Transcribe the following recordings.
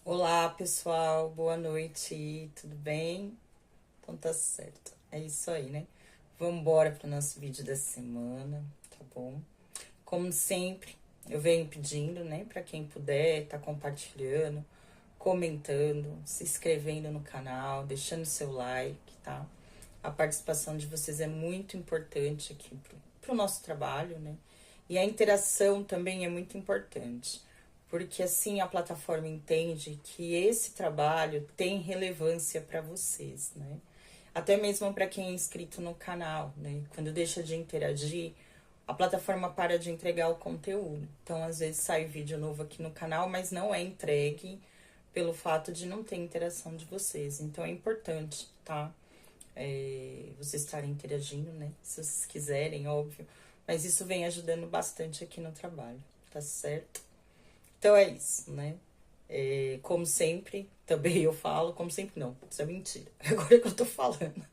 Olá, pessoal, boa noite, tudo bem? Então tá certo, é isso aí, né? Vamos embora pro nosso vídeo da semana, tá bom? Como sempre, eu venho pedindo, né, para quem puder, tá compartilhando, comentando, se inscrevendo no canal, deixando seu like, tá? A participação de vocês é muito importante aqui pro nosso trabalho, né? E a interação também é muito importante, porque assim a plataforma entende que esse trabalho tem relevância para vocês, né? Até mesmo para quem é inscrito no canal, né? Quando deixa de interagir, a plataforma para de entregar o conteúdo. Então, às vezes sai vídeo novo aqui no canal, mas não é entregue pelo fato de não ter interação de vocês. Então, é importante, tá? Vocês estarem interagindo, né? Se vocês quiserem, óbvio. Mas isso vem ajudando bastante aqui no trabalho, tá certo? Então é isso, né? Como sempre, também eu falo, como sempre não, isso é mentira. Agora que eu tô falando,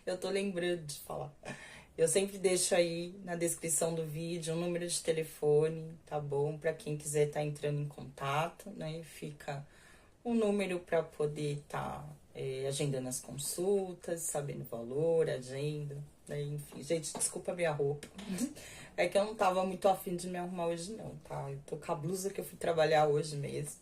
eu tô lembrando de falar. Eu sempre deixo aí na descrição do vídeo um número de telefone, tá bom? Pra quem quiser estar entrando em contato, né? Fica um número para poder estar agendando as consultas, sabendo o valor, agenda, né? Enfim, gente, desculpa a minha roupa. É que eu não tava muito afim de me arrumar hoje não, tá? Eu tô com a blusa que eu fui trabalhar hoje mesmo.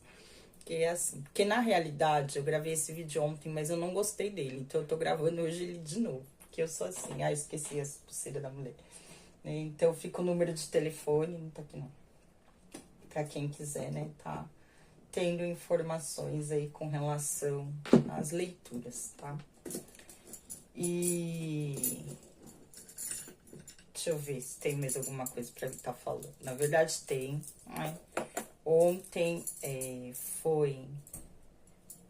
Que é assim, porque na realidade eu gravei esse vídeo ontem, mas eu não gostei dele, então eu tô gravando hoje ele de novo. Que eu sou assim, esqueci as pulseiras da mulher. Então fica o número de telefone, não tá aqui não. Pra quem quiser, né, tá? Tendo informações aí com relação às leituras, tá? E deixa eu ver se tem mais alguma coisa pra eu estar falando. Na verdade tem, né? Ontem foi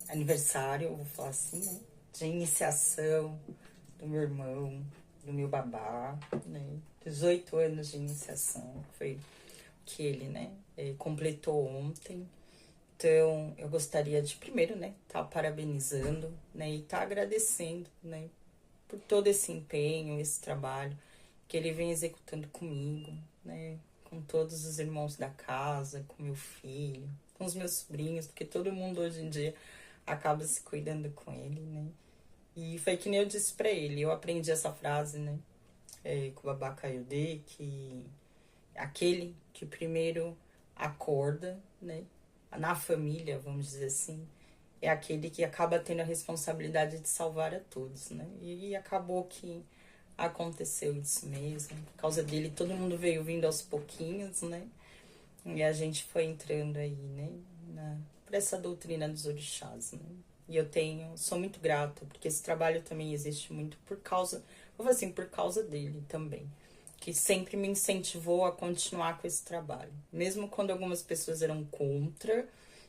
aniversário, eu vou falar assim, né? De iniciação do meu irmão, do meu babá, né? 18 anos de iniciação, foi que ele, né, completou ontem. Então, eu gostaria de, primeiro, né, tá parabenizando, né, e tá agradecendo, né, por todo esse empenho, esse trabalho que ele vem executando comigo, né, com todos os irmãos da casa, com meu filho, com os meus sobrinhos, porque todo mundo hoje em dia acaba se cuidando com ele, né. E foi que nem eu disse pra ele, eu aprendi essa frase, né, com o Babá Kayode, que aquele que primeiro acorda, né, na família, vamos dizer assim, é aquele que acaba tendo a responsabilidade de salvar a todos, né? E acabou que aconteceu isso mesmo. Por causa dele, todo mundo veio vindo aos pouquinhos, né? E a gente foi entrando aí, né? Por essa doutrina dos orixás, né? E eu sou muito grata, porque esse trabalho também existe muito por causa, vou falar assim, por causa dele também, que sempre me incentivou a continuar com esse trabalho. Mesmo quando algumas pessoas eram contra,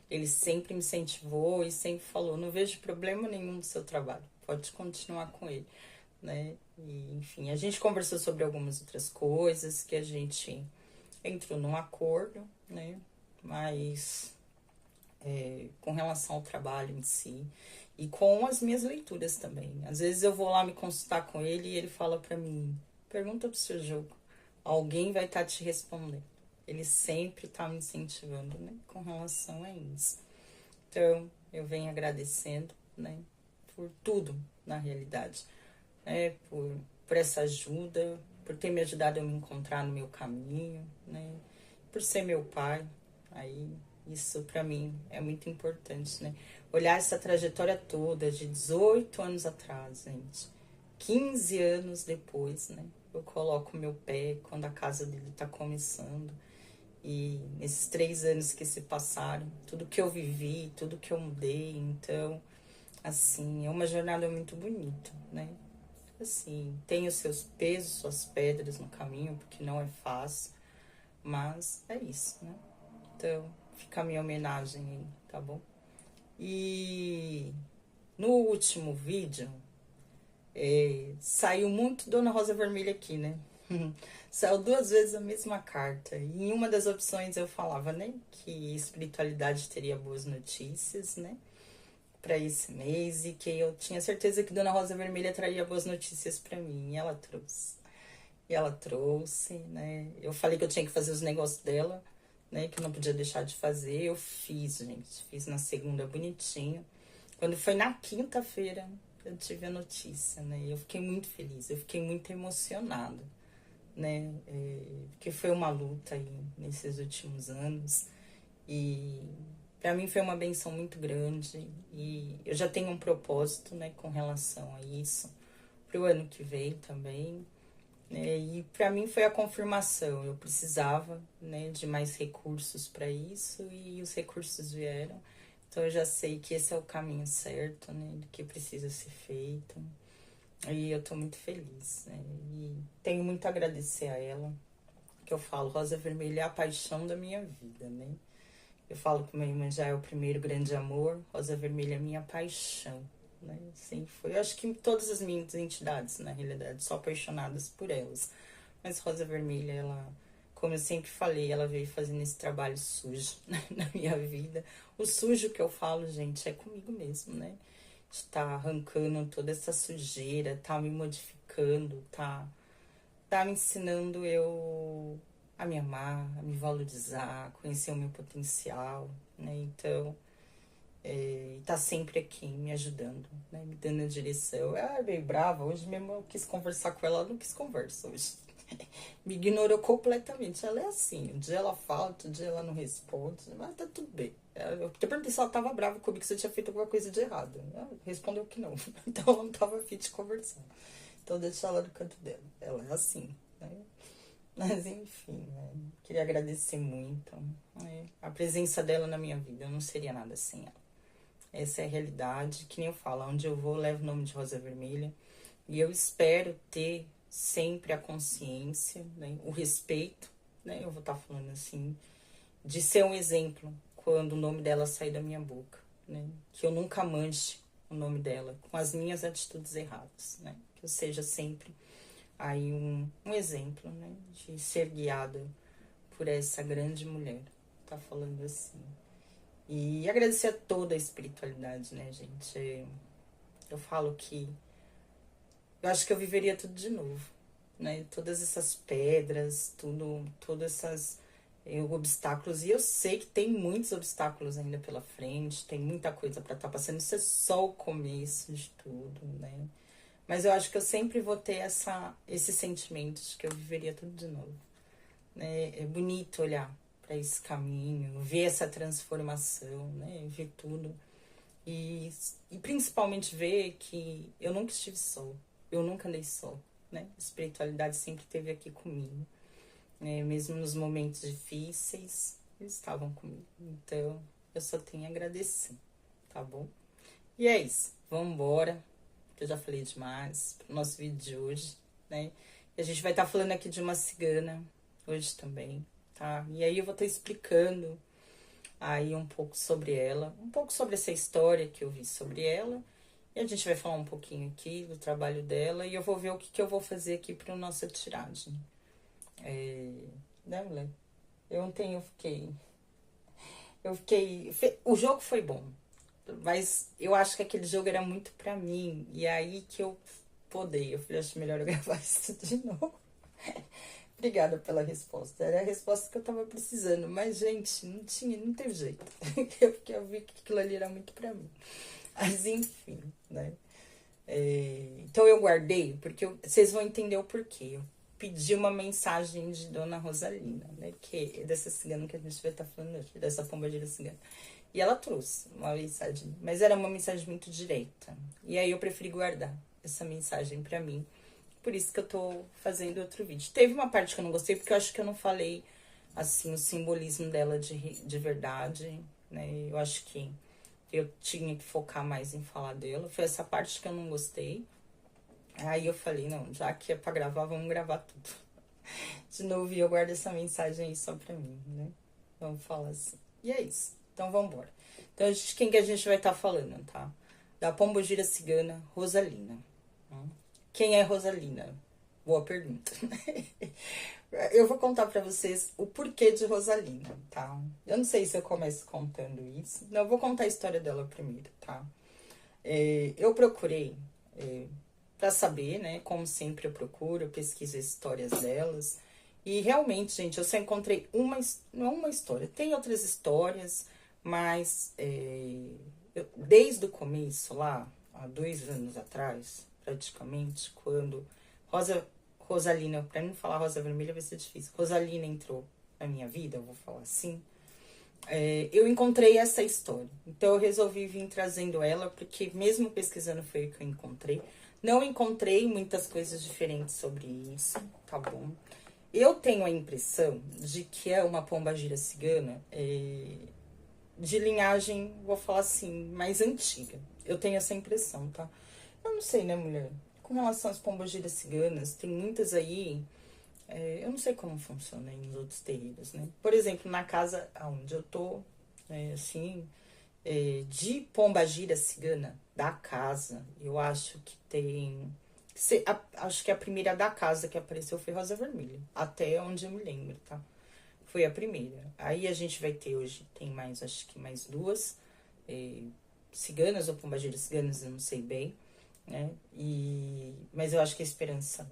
ele sempre me incentivou e sempre falou: não vejo problema nenhum no seu trabalho, pode continuar com ele, né? E, enfim, a gente conversou sobre algumas outras coisas que a gente entrou num acordo, né? Mas com relação ao trabalho em si e com as minhas leituras também. Às vezes eu vou lá me consultar com ele e ele fala pra mim: pergunta pro seu jogo, alguém vai estar te respondendo. Ele sempre tá me incentivando, né, com relação a isso. Então, eu venho agradecendo, né, por tudo, na realidade, né, por essa ajuda, por ter me ajudado a me encontrar no meu caminho, né, por ser meu pai. Aí, isso pra mim é muito importante, né? Olhar essa trajetória toda de 18 anos atrás, gente. 15 anos depois, né? Eu coloco meu pé quando a casa dele tá começando. E nesses 3 anos que se passaram, tudo que eu vivi, tudo que eu mudei, então, assim, é uma jornada muito bonita, né? Assim, tem os seus pesos, suas pedras no caminho, porque não é fácil, mas é isso, né? Então, fica a minha homenagem aí, tá bom? E no último vídeo, saiu muito Dona Rosa Vermelha aqui, né? Saiu 2 vezes a mesma carta. E em uma das opções eu falava, né, que espiritualidade teria boas notícias, né, para esse mês e que eu tinha certeza que Dona Rosa Vermelha traria boas notícias para mim. E ela trouxe. E ela trouxe, né? Eu falei que eu tinha que fazer os negócios dela. né? Que eu não podia deixar de fazer. Eu fiz, gente. Fiz na segunda bonitinho. Quando foi na quinta-feira, eu tive a notícia, né? E eu fiquei muito feliz, eu fiquei muito emocionada, né? Porque foi uma luta aí nesses últimos anos. E para mim foi uma benção muito grande. E eu já tenho um propósito, né, com relação a isso, pro ano que vem também. E para mim foi a confirmação. Eu precisava, né, de mais recursos para isso e os recursos vieram. Então eu já sei que esse é o caminho certo, né, do que precisa ser feito. E eu tô muito feliz, né? E tenho muito a agradecer a ela, que eu falo, Rosa Vermelha é a paixão da minha vida, né? Eu falo que minha irmã já é o primeiro grande amor, Rosa Vermelha é minha paixão, né? Sempre foi. Eu acho que todas as minhas entidades, na realidade, são apaixonadas por elas. Mas Rosa Vermelha, ela, como eu sempre falei, ela veio fazendo esse trabalho sujo, né, na minha vida. O sujo que eu falo, gente, é comigo mesmo, né? Está arrancando toda essa sujeira, tá me modificando, tá me ensinando eu a me amar, a me valorizar, conhecer o meu potencial, né? Então, tá sempre aqui me ajudando, né? Me dando a direção. Ah, meio brava, hoje mesmo eu quis conversar com ela, não quis conversa hoje. Me ignorou completamente. Ela é assim, um dia ela fala, outro dia ela não responde, mas tá tudo bem. Eu perguntei se ela tava brava comigo, se eu tinha feito alguma coisa de errado. Ela respondeu que não. Então ela não tava afim de conversar. Então deixa ela no canto dela. Ela é assim, né? Mas enfim, né? Queria agradecer muito, né, a presença dela na minha vida. Eu não seria nada sem ela. Essa é a realidade. Que nem eu falo, onde eu vou, eu levo o nome de Rosa Vermelha. E eu espero ter sempre a consciência, né, o respeito, né? Eu vou estar falando assim, de ser um exemplo quando o nome dela sair da minha boca, né? Que eu nunca manche o nome dela com as minhas atitudes erradas, né? Que eu seja sempre aí um exemplo, né? De ser guiada por essa grande mulher, tá falando assim. E agradecer a toda a espiritualidade, né, gente? Eu falo que eu acho que eu viveria tudo de novo, né? Todas essas pedras, todas essas obstáculos. E eu sei que tem muitos obstáculos ainda pela frente, tem muita coisa para estar passando. Isso é só o começo de tudo, né? Mas eu acho que eu sempre vou ter esse sentimento de que eu viveria tudo de novo, né? É bonito olhar para esse caminho, ver essa transformação, né? Ver tudo. E principalmente ver que eu nunca estive só, eu nunca andei só, né? A espiritualidade sempre esteve aqui comigo, né? Mesmo nos momentos difíceis, eles estavam comigo. Então, eu só tenho a agradecer, tá bom? E é isso, vamos embora, que eu já falei demais pro nosso vídeo de hoje, né? E a gente vai estar falando aqui de uma cigana hoje também, tá? E aí eu vou estar explicando aí um pouco sobre ela, um pouco sobre essa história que eu vi sobre ela. E a gente vai falar um pouquinho aqui do trabalho dela e eu vou ver o que eu vou fazer aqui para nossa tiragem. Né, mulher? Ontem o jogo foi bom, mas eu acho que aquele jogo era muito pra mim. E aí que eu podei. Eu falei, acho melhor eu gravar isso de novo. Obrigada pela resposta. Era a resposta que eu tava precisando. Mas, gente, não teve jeito. Porque eu vi que aquilo ali era muito pra mim. Mas, enfim, né? Então eu guardei, porque vocês vão entender o porquê. Eu pedi uma mensagem de Dona Rosalina, né? Que é dessa cigana que a gente vai estar falando hoje, dessa pombagira cigana. E ela trouxe uma mensagem, mas era uma mensagem muito direta. E aí eu preferi guardar essa mensagem pra mim. Por isso que eu tô fazendo outro vídeo. Teve uma parte que eu não gostei, porque eu acho que eu não falei, assim, o simbolismo dela de verdade, né? Eu acho que eu tinha que focar mais em falar dela. Foi essa parte que eu não gostei. Aí eu falei, não, já que é pra gravar, vamos gravar tudo. De novo, e eu guardo essa mensagem aí só pra mim, né? Vamos falar assim. E é isso. Então, vamos embora. Então, quem que a gente vai estar falando, tá? Da pombogira cigana, Rosalina. Quem é Rosalina? Boa pergunta. Eu vou contar pra vocês o porquê de Rosalina, tá? Eu não sei se eu começo contando isso. Não, eu vou contar a história dela primeiro, tá? Eu procurei pra saber, né? Como sempre eu procuro, eu pesquiso as histórias delas. E realmente, gente, eu só encontrei não uma história. Tem outras histórias, mas desde o começo, lá, há 2 anos atrás, praticamente, quando Rosalina, pra não falar Rosa Vermelha vai ser difícil, Rosalina entrou na minha vida, eu vou falar assim, eu encontrei essa história. Então eu resolvi vir trazendo ela, porque mesmo pesquisando foi o que eu encontrei. Não encontrei muitas coisas diferentes sobre isso, tá bom? Eu tenho a impressão de que é uma pombagira cigana de linhagem, vou falar assim, mais antiga. Eu tenho essa impressão, tá? Eu não sei, né, mulher? Com relação às pombagiras ciganas, tem muitas aí. Eu não sei como funciona nos outros terreiros, né? Por exemplo, na casa onde eu tô, assim, de pombagira cigana da casa, eu acho que tem. Acho que a primeira da casa que apareceu foi Rosa Vermelha, até onde eu me lembro, tá? Foi a primeira. Aí a gente vai ter hoje, tem mais, acho que mais duas ciganas ou pombagiras ciganas, eu não sei bem, né? Mas eu acho que a Esperança,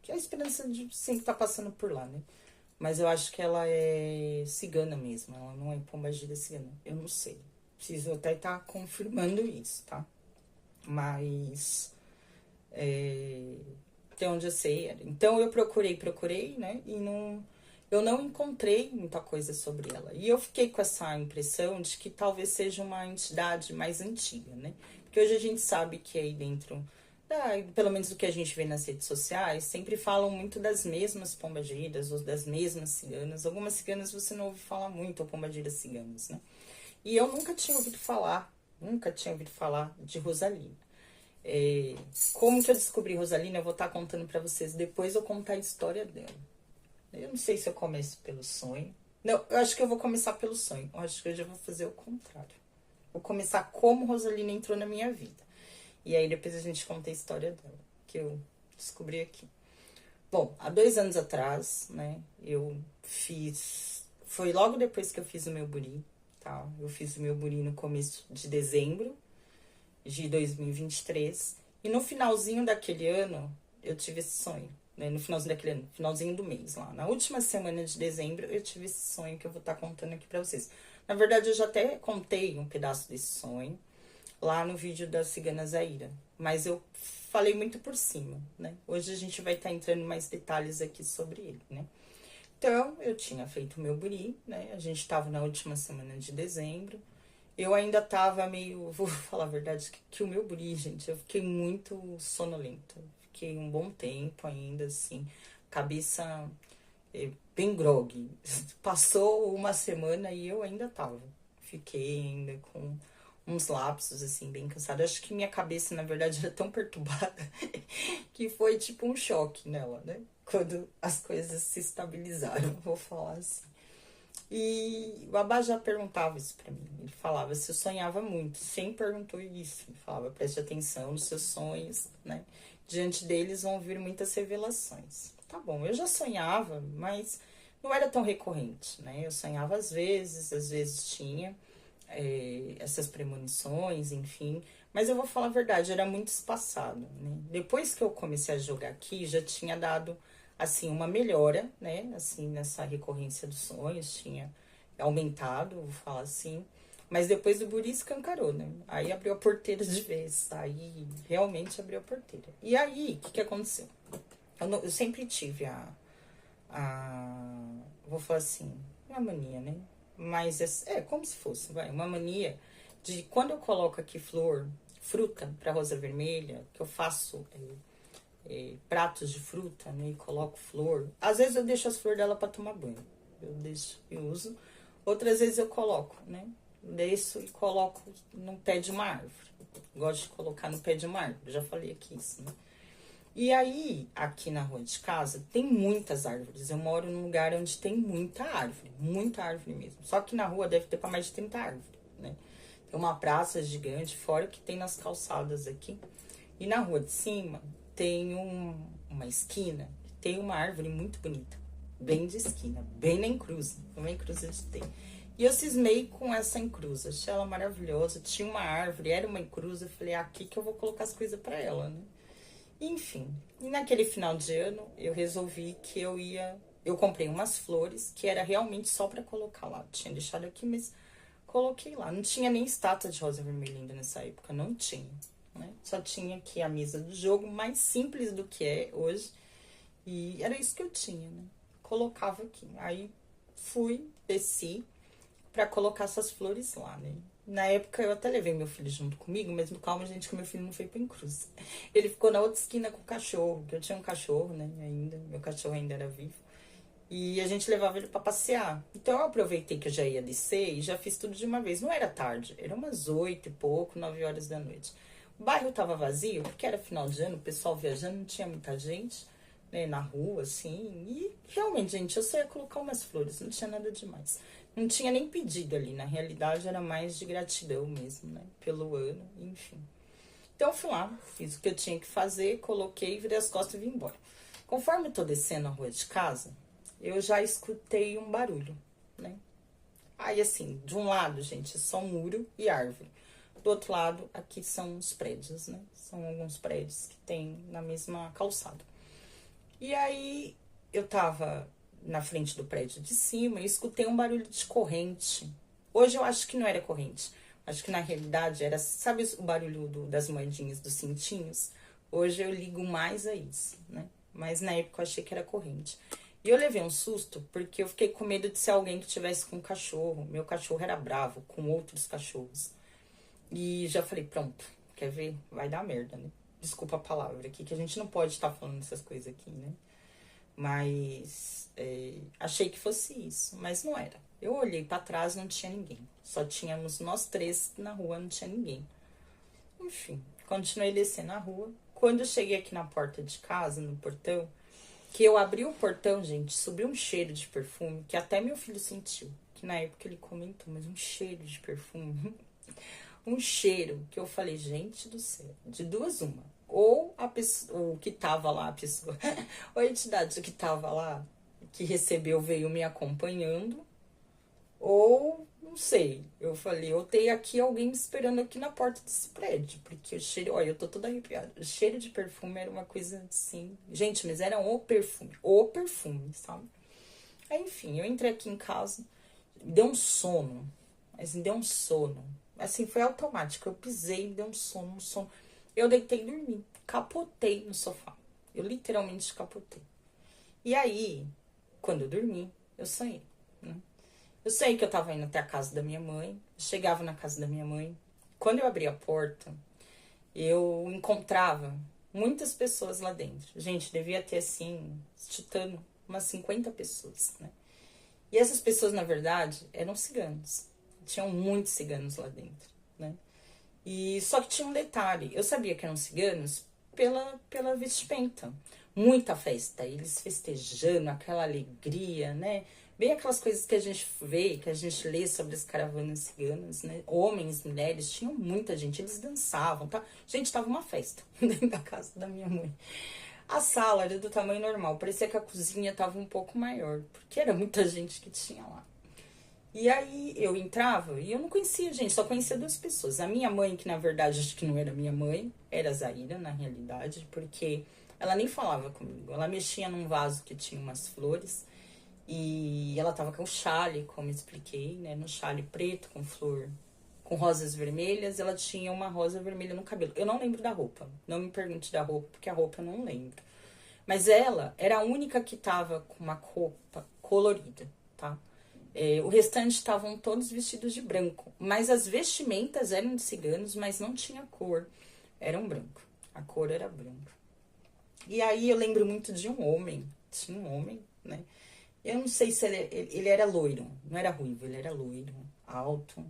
que a Esperança de sempre tá passando por lá, né? Mas eu acho que ela é cigana mesmo, ela não é pombagira cigana, eu não sei. Preciso até estar confirmando isso, tá? Mas até onde eu sei era. Então eu procurei, né? E eu não encontrei muita coisa sobre ela. E eu fiquei com essa impressão de que talvez seja uma entidade mais antiga, né? Porque hoje a gente sabe que aí dentro, pelo menos do que a gente vê nas redes sociais, sempre falam muito das mesmas pombagiras ou das mesmas ciganas. Algumas ciganas você não ouve falar muito, ou pombagiras ciganas, né? E eu nunca tinha ouvido falar de Rosalina. Como que eu descobri Rosalina, eu vou estar contando pra vocês depois eu contar a história dela. Eu não sei se eu começo pelo sonho. Não, eu acho que eu vou começar pelo sonho. Eu acho que eu já vou fazer o contrário. Vou começar como Rosalina entrou na minha vida. E aí depois a gente conta a história dela, que eu descobri aqui. Bom, há 2 anos atrás, né, eu fiz... Foi logo depois que eu fiz o meu buri, tá? Eu fiz o meu buri no começo de dezembro de 2023. E no finalzinho daquele ano, eu tive esse sonho. Né? No finalzinho daquele ano, finalzinho do mês lá. Na última semana de dezembro, eu tive esse sonho que eu vou estar contando aqui pra vocês. Na verdade, eu já até contei um pedaço desse sonho lá no vídeo da Cigana Zaira. Mas eu falei muito por cima, né? Hoje a gente vai estar entrando em mais detalhes aqui sobre ele, né? Então, eu tinha feito o meu buri, né? A gente tava na última semana de dezembro. Eu ainda tava meio, vou falar a verdade, que o meu buri, gente, eu fiquei muito sonolenta. Fiquei um bom tempo ainda, assim, cabeça bem grogue. Passou uma semana e eu ainda tava. Fiquei ainda com uns lapsos, assim, bem cansada. Acho que minha cabeça, na verdade, era tão perturbada que foi tipo um choque nela, né? Quando as coisas se estabilizaram, vou falar assim. E o Babá já perguntava isso pra mim. Ele falava se eu sonhava muito. Sempre perguntou isso. Ele falava, preste atenção nos seus sonhos, né? Diante deles vão vir muitas revelações. Tá bom, eu já sonhava, mas não era tão recorrente, né? Eu sonhava às vezes tinha essas premonições, enfim. Mas eu vou falar a verdade, era muito espaçado, né? Depois que eu comecei a jogar aqui, já tinha dado assim, uma melhora, né, assim, nessa recorrência dos sonhos, tinha aumentado, vou falar assim, mas depois do buri escancarou, né, aí abriu a porteira de vez, aí realmente abriu a porteira. E aí, o que aconteceu? Eu sempre tive vou falar assim, uma mania, né, mas como se fosse, uma mania de quando eu coloco aqui fruta pra rosa vermelha, que eu faço pratos de fruta, né, e coloco flor. Às vezes eu deixo as flores dela para tomar banho. Eu uso. Outras vezes eu coloco, né? Desço e coloco no pé de uma árvore. Gosto de colocar no pé de uma árvore. Já falei aqui isso, né? E aí, aqui na rua de casa, tem muitas árvores. Eu moro num lugar onde tem muita árvore mesmo. Só que na rua deve ter para mais de 30 árvores, né? Tem uma praça gigante, fora que tem nas calçadas aqui. E na rua de cima tem uma esquina, tem uma árvore muito bonita, bem de esquina, bem na encruza, uma encruza de tem. E eu cismei com essa encruza, achei ela maravilhosa, tinha uma árvore, era uma encruza, eu falei, aqui que eu vou colocar as coisas pra ela, né? Enfim, e naquele final de ano, eu resolvi que eu ia Eu comprei umas flores que era realmente só pra colocar lá. Tinha deixado aqui, mas coloquei lá. Não tinha nem estátua de rosa vermelha ainda nessa época, não tinha, né? Só tinha aqui a mesa do jogo, mais simples do que é hoje. E era isso que eu tinha, né? Colocava aqui. Aí fui, desci pra colocar essas flores lá, né? Na época eu até levei meu filho junto comigo, mas calma, gente, que meu filho não foi pra Encruz. Ele ficou na outra esquina com o cachorro, que eu tinha um cachorro, né? Ainda, meu cachorro ainda era vivo. E a gente levava ele pra passear. Então eu aproveitei que eu já ia descer e já fiz tudo de uma vez. Não era tarde, era umas 8 e pouco, 9 horas da noite. O bairro tava vazio, porque era final de ano, o pessoal viajando, não tinha muita gente, né, na rua, assim. E realmente, gente, eu só ia colocar umas flores, não tinha nada demais. Não tinha nem pedido ali, na realidade era mais de gratidão mesmo, né, pelo ano, enfim. Então eu fui lá, fiz o que eu tinha que fazer, coloquei, virei as costas e vim embora. Conforme eu tô descendo a rua de casa, eu já escutei um barulho, né? Aí, assim, de um lado, gente, é só um muro e árvore. Do outro lado, aqui são os prédios, né? São alguns prédios que tem na mesma calçada. E aí, eu tava na frente do prédio de cima e escutei um barulho de corrente. Hoje eu acho que não era corrente. Acho que na realidade era, sabe o barulho das moedinhas, dos cintinhos? Hoje eu ligo mais a isso, né? Mas na época eu achei que era corrente. E eu levei um susto porque eu fiquei com medo de ser alguém que tivesse com um cachorro. Meu cachorro era bravo com outros cachorros. E já falei, pronto, quer ver? Vai dar merda, né? Desculpa a palavra aqui, que a gente não pode estar falando essas coisas aqui, né? Mas achei que fosse isso, mas não era. Eu olhei pra trás, não tinha ninguém. Só tínhamos nós três na rua, não tinha ninguém. Enfim, continuei descendo a rua. Quando eu cheguei aqui na porta de casa, no portão, que eu abri o portão, gente, subiu um cheiro de perfume que até meu filho sentiu. Que na época ele comentou, mas um cheiro de perfume. Um cheiro que eu falei, gente do céu, de duas uma. Ou a pessoa, o que tava lá, a pessoa, ou a entidade que tava lá, que recebeu, veio me acompanhando, ou não sei. Eu falei, eu tenho aqui alguém me esperando aqui na porta desse prédio, porque o cheiro, olha, eu tô toda arrepiada. O cheiro de perfume era uma coisa assim, gente, mas era o perfume, sabe? Aí, enfim, eu entrei aqui em casa, me deu um sono, mas me deu um sono. Assim, foi automático, eu pisei, me deu um sono, um sono. Eu deitei e dormi, capotei no sofá. Eu literalmente capotei. E aí, quando eu dormi, eu sonhei, né? Eu sei que eu tava indo até a casa da minha mãe, chegava na casa da minha mãe. Quando eu abri a porta, eu encontrava muitas pessoas lá dentro. Gente, devia ter, assim, chutando umas 50 pessoas, né? E essas pessoas, na verdade, eram ciganos. Tinham muitos ciganos lá dentro, né? E só que tinha um detalhe. Eu sabia que eram ciganos pela vestimenta. Muita festa, eles festejando, aquela alegria, né? Bem aquelas coisas que a gente vê, que a gente lê sobre as caravanas ciganas, né? Homens, mulheres, tinham muita gente, eles dançavam, tá? Gente, tava uma festa dentro da casa da minha mãe. A sala era do tamanho normal, parecia que a cozinha tava um pouco maior, porque era muita gente que tinha lá. E aí eu entrava e eu não conhecia gente, só conhecia duas pessoas. A minha mãe, que na verdade acho que não era minha mãe, era a Zaira, na realidade, porque ela nem falava comigo. Ela mexia num vaso que tinha umas flores e ela tava com o chale, como eu expliquei, né? No chale preto com flor, com rosas vermelhas. Ela tinha uma rosa vermelha no cabelo. Eu não lembro da roupa, não me pergunte da roupa, porque a roupa eu não lembro. Mas ela era a única que tava com uma roupa colorida, tá? O restante estavam todos vestidos de branco, mas as vestimentas eram de ciganos, mas não tinha cor, eram branco, a cor era branca. E aí eu lembro muito de um homem, tinha um homem, né? Eu não sei se ele era loiro, não era ruivo, ele era loiro, alto,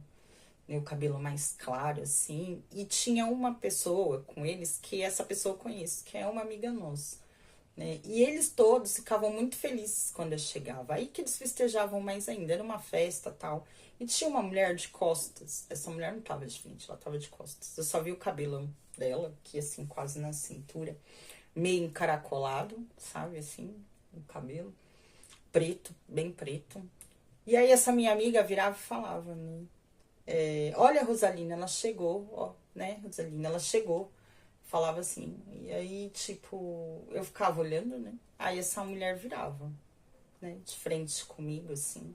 né? O cabelo mais claro, assim, e tinha uma pessoa com eles que essa pessoa eu conheço, que é uma amiga nossa. Né? E eles todos ficavam muito felizes quando eu chegava. Aí que eles festejavam mais ainda, era uma festa tal. E tinha uma mulher de costas. Essa mulher não tava de frente, ela tava de costas. Eu só vi o cabelo dela, que assim, quase na cintura, meio encaracolado, sabe, assim, o cabelo preto, bem preto. E aí essa minha amiga virava e falava, né? Olha, Rosalina, ela chegou, ó, né, Rosalina, ela chegou. Falava assim. E aí, tipo, eu ficava olhando, né? Aí essa mulher virava. né, de frente comigo, assim.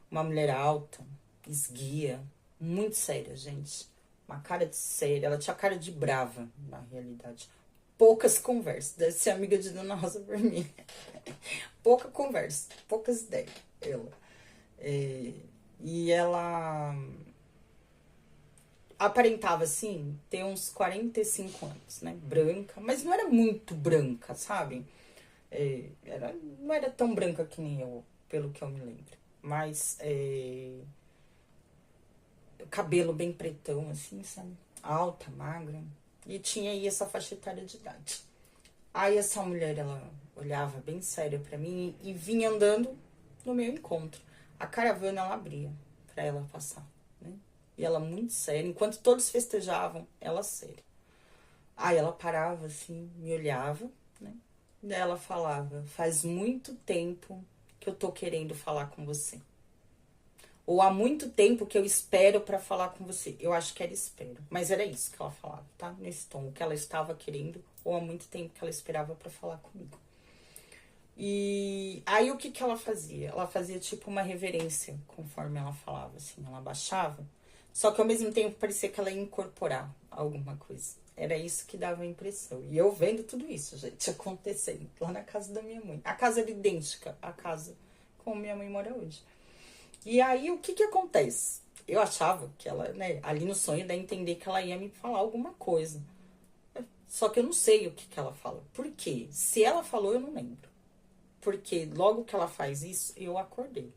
Uma mulher alta, esguia, muito séria, gente. Uma cara de séria, ela tinha cara de brava, na realidade. Poucas conversas, deve ser amiga de Dona Rosa Vermelha. Pouca conversa, poucas ideias, ela. E ela aparentava, assim, ter uns 45 anos, né? Branca, mas não era muito branca, sabe? Não era tão branca que nem eu, pelo que eu me lembro. Mas cabelo bem pretão, assim, sabe? Alta, magra. E tinha aí essa faixa etária de idade. Aí essa mulher, ela olhava bem séria pra mim e vinha andando no meu encontro. A caravana, ela abria pra ela passar, né? E ela muito séria. Enquanto todos festejavam, ela séria. Aí ela parava assim, me olhava, né? Daí ela falava: faz muito tempo que eu tô querendo falar com você. Ou há muito tempo que eu espero pra falar com você. Eu acho que era espero, mas era isso que ela falava, tá? Nesse tom, o que ela estava querendo, ou há muito tempo que ela esperava pra falar comigo. E aí o que que ela fazia? Ela fazia tipo uma reverência, conforme ela falava, assim, ela abaixava. Só que ao mesmo tempo parecia que ela ia incorporar alguma coisa. Era isso que dava a impressão. E eu vendo tudo isso, gente, acontecendo lá na casa da minha mãe. A casa era idêntica à casa como minha mãe mora hoje. E aí o que que acontece? Eu achava que ela, né, ali no sonho, dá a entender que ela ia me falar alguma coisa. Só que eu não sei o que que ela fala. Por quê? Se ela falou, eu não lembro. Porque logo que ela faz isso, eu acordei.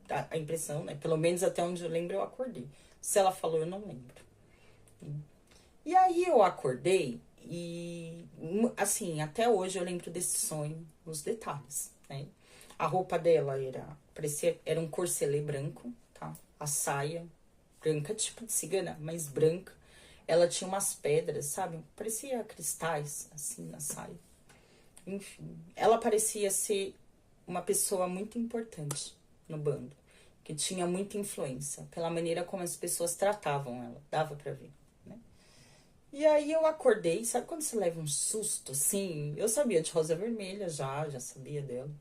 A impressão, né? Pelo menos até onde eu lembro, eu acordei. Se ela falou, eu não lembro. E aí eu acordei e, assim, até hoje eu lembro desse sonho, os detalhes, né? A roupa dela era um corcelê branco, tá? A saia branca, tipo de cigana, mas branca. Ela tinha umas pedras, sabe? Parecia cristais, assim, na saia. Enfim, ela parecia ser uma pessoa muito importante no bando, que tinha muita influência pela maneira como as pessoas tratavam ela, dava pra ver, né? E aí eu acordei, sabe quando você leva um susto, assim? Eu sabia de Rosa Vermelha já sabia dela.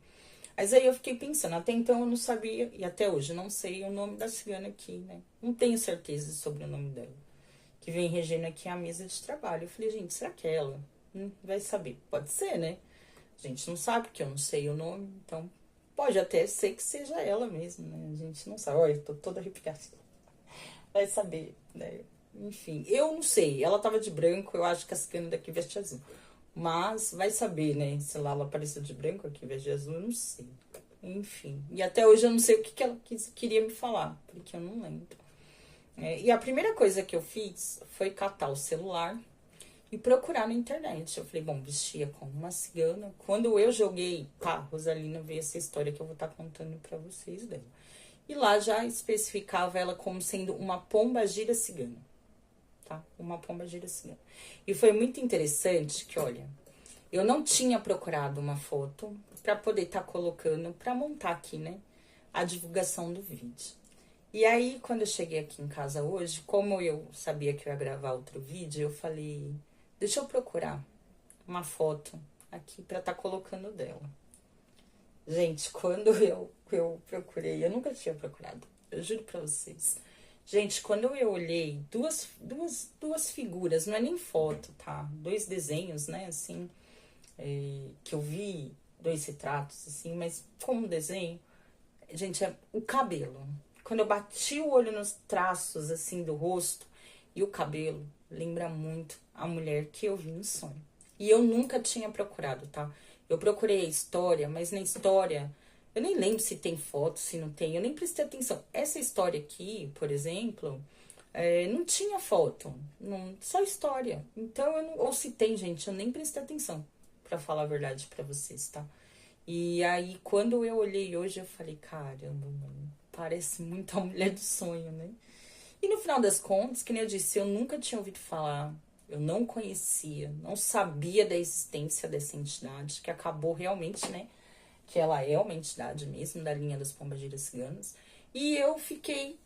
Mas aí eu fiquei pensando, até então eu não sabia, e até hoje eu não sei o nome da cigana aqui, né? Não tenho certeza sobre o nome dela. Que vem regendo aqui a mesa de trabalho. Eu falei, gente, será que é ela? Vai saber. Pode ser, né? A gente não sabe, porque eu não sei o nome, então pode até ser que seja ela mesmo, né? A gente não sabe. Olha, eu tô toda arrepiada. Vai saber, né? Enfim, eu não sei. Ela tava de branco, eu acho que a cigana daqui veste azul. Mas vai saber, né? Se lá ela apareceu de branco, aqui veste azul, eu não sei. Enfim. E até hoje eu não sei o que, que ela queria me falar, porque eu não lembro. E a primeira coisa que eu fiz foi catar o celular e procurar na internet. Eu falei, bom, vestia como uma cigana. Quando eu joguei, tá, Rosalina, veio essa história que eu vou estar contando pra vocês dela. E lá já especificava ela como sendo uma pomba-gira cigana, tá? Uma pomba-gira cigana. E foi muito interessante que, olha, eu não tinha procurado uma foto pra poder estar colocando, pra montar aqui, né, a divulgação do vídeo. E aí, quando eu cheguei aqui em casa hoje, como eu sabia que eu ia gravar outro vídeo, eu falei, deixa eu procurar uma foto aqui pra estar colocando dela. Gente, quando eu procurei, eu nunca tinha procurado, eu juro pra vocês. Gente, quando eu olhei duas figuras, não é nem foto, tá? Dois desenhos, né, assim, que eu vi, dois retratos, assim, mas como desenho, gente, é o cabelo. Quando eu bati o olho nos traços, assim, do rosto e o cabelo, lembra muito a mulher que eu vi no sonho. E eu nunca tinha procurado, tá? Eu procurei a história, mas na história, eu nem lembro se tem foto, se não tem, eu nem prestei atenção. Essa história aqui, por exemplo, não tinha foto, não, só história. Então, ou se tem, gente, eu nem prestei atenção, pra falar a verdade pra vocês, tá? E aí, quando eu olhei hoje, eu falei, caramba, mano, parece muito a mulher do sonho, né? E no final das contas, que nem eu disse, eu nunca tinha ouvido falar, eu não conhecia, não sabia da existência dessa entidade, que acabou realmente, né? Que ela é uma entidade mesmo, da linha das pombagiras ciganas. E eu fiquei,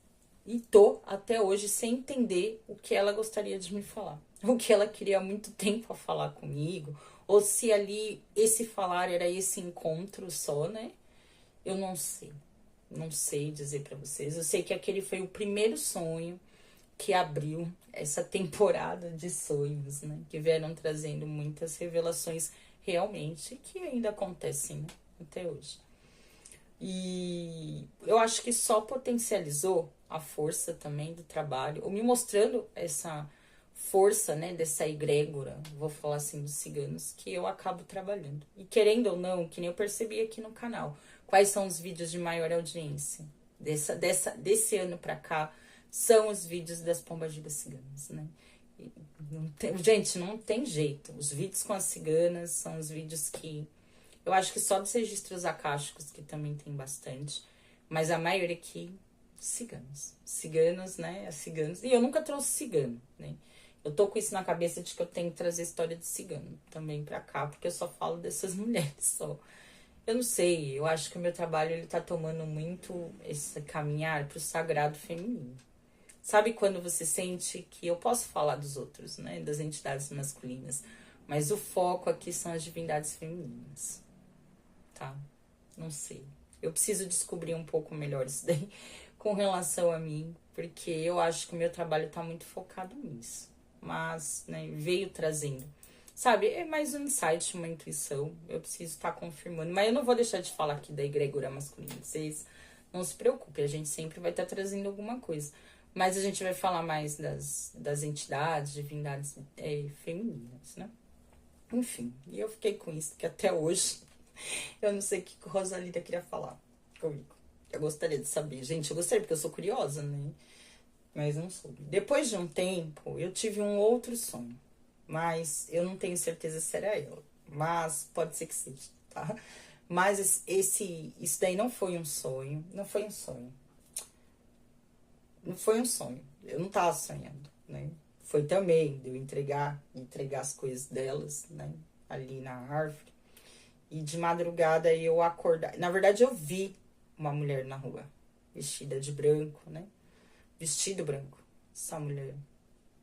e tô até hoje, sem entender o que ela gostaria de me falar. O que ela queria há muito tempo a falar comigo, ou se ali esse falar era esse encontro só, né? Eu não sei. Não sei dizer pra vocês. Eu sei que aquele foi o primeiro sonho que abriu essa temporada de sonhos, né? Que vieram trazendo muitas revelações realmente que ainda acontecem, né? Até hoje. E eu acho que só potencializou a força também do trabalho, ou me mostrando essa força, né, dessa egrégora, vou falar assim, dos ciganos, que eu acabo trabalhando. E querendo ou não, que nem eu percebi aqui no canal, quais são os vídeos de maior audiência desse ano pra cá, são os vídeos das pombagiras ciganas, né? Não tem, gente, não tem jeito. Os vídeos com as ciganas são os vídeos que eu acho que só dos registros acásticos, que também tem bastante. Mas a maioria aqui, ciganos. Ciganos, né? As ciganos. E eu nunca trouxe cigano, né? Eu tô com isso na cabeça de que eu tenho que trazer história de cigano também pra cá, porque eu só falo dessas mulheres só. Eu não sei, eu acho que o meu trabalho, ele tá tomando muito esse caminhar pro sagrado feminino. Sabe quando você sente que eu posso falar dos outros, né? Das entidades masculinas. Mas o foco aqui são as divindades femininas. Tá? Não sei. Eu preciso descobrir um pouco melhor isso daí com relação a mim, porque eu acho que o meu trabalho tá muito focado nisso. Mas, né, veio trazendo. Sabe, é mais um insight, uma intuição. Eu preciso estar confirmando. Mas eu não vou deixar de falar aqui da egrégora masculina. Vocês não se preocupem, a gente sempre vai estar trazendo alguma coisa. Mas a gente vai falar mais das entidades, divindades femininas, né? Enfim, e eu fiquei com isso, que até hoje eu não sei o que a Rosalita queria falar comigo. Eu gostaria de saber. Gente, eu gostaria porque eu sou curiosa, né? Mas não soube. Depois de um tempo, eu tive um outro sonho. Mas eu não tenho certeza se era ela. Mas pode ser que seja, tá? Mas isso daí não foi um sonho. Não foi um sonho. Não foi um sonho. Eu não tava sonhando, né? Foi também de eu entregar as coisas delas, né? Ali na árvore. E de madrugada eu acordar. Na verdade, eu vi uma mulher na rua, vestida de branco, né? Vestido branco. Essa mulher.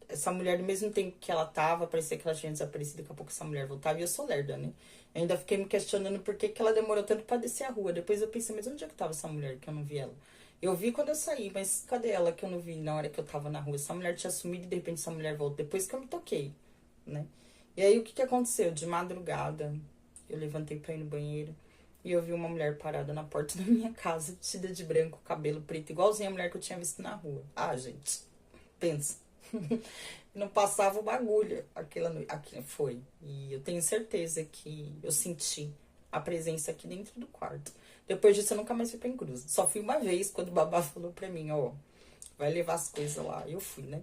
Essa mulher, do mesmo tempo que ela tava, parecia que ela tinha desaparecido. Daqui a pouco essa mulher voltava e eu sou lerda, né? Eu ainda fiquei me questionando por que ela demorou tanto pra descer a rua. Depois eu pensei, mas onde é que tava essa mulher que eu não vi ela? Eu vi quando eu saí, mas cadê ela que eu não vi na hora que eu tava na rua? Essa mulher tinha sumido e de repente essa mulher voltou. Depois que eu me toquei, né? E aí o que aconteceu? De madrugada, eu levantei pra ir no banheiro e eu vi uma mulher parada na porta da minha casa, vestida de branco, cabelo preto, igualzinha a mulher que eu tinha visto na rua. Ah, gente, pensa. Não passava o bagulho aquela noite. Aquilo foi. E eu tenho certeza que eu senti a presença aqui dentro do quarto. Depois disso, eu nunca mais fui pra Encruz. Só fui uma vez, quando o babá falou pra mim, ó, vai levar as coisas lá. Eu fui, né?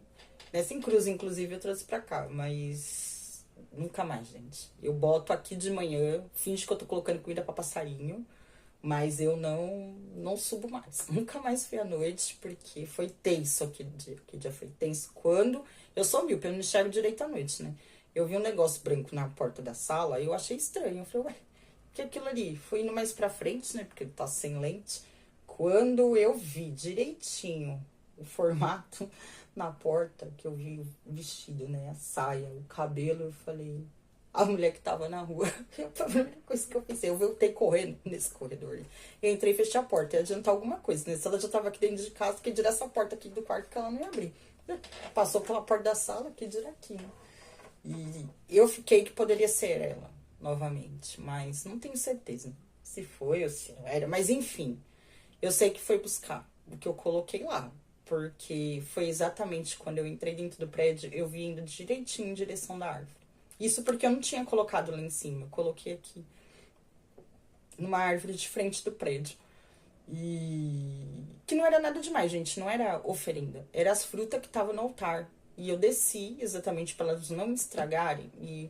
Nessa Encruz, inclusive, eu trouxe pra cá, mas nunca mais, gente. Eu boto aqui de manhã, finge que eu tô colocando comida pra passarinho, mas eu não subo mais. Nunca mais fui à noite, porque foi tenso aquele dia. Aquele dia foi tenso. Quando eu sou míope, eu não enxergo direito à noite, né? Eu vi um negócio branco na porta da sala, eu achei estranho. Eu falei, ué, o que é aquilo ali? Fui indo mais pra frente, né? Porque ele tá sem lente. Quando eu vi direitinho o formato na porta, que eu vi o vestido, né? A saia, o cabelo, eu falei, a mulher que tava na rua. Foi a primeira coisa que eu pensei. Eu voltei correndo nesse corredor. Eu entrei e fechei a porta. Ia adiantar alguma coisa, né? Se ela já tava aqui dentro de casa, que dirá essa porta aqui do quarto que ela não ia abrir. Passou pela porta da sala, que dirá aqui, né? E eu fiquei que poderia ser ela, novamente. Mas não tenho certeza se foi ou se não era. Mas enfim, eu sei que foi buscar o que eu coloquei lá. Porque foi exatamente quando eu entrei dentro do prédio, eu vi indo direitinho em direção da árvore. Isso porque eu não tinha colocado lá em cima. Eu coloquei aqui, numa árvore de frente do prédio. E que não era nada demais, gente. Não era oferenda. Era as frutas que estavam no altar. E eu desci exatamente para elas não me estragarem. E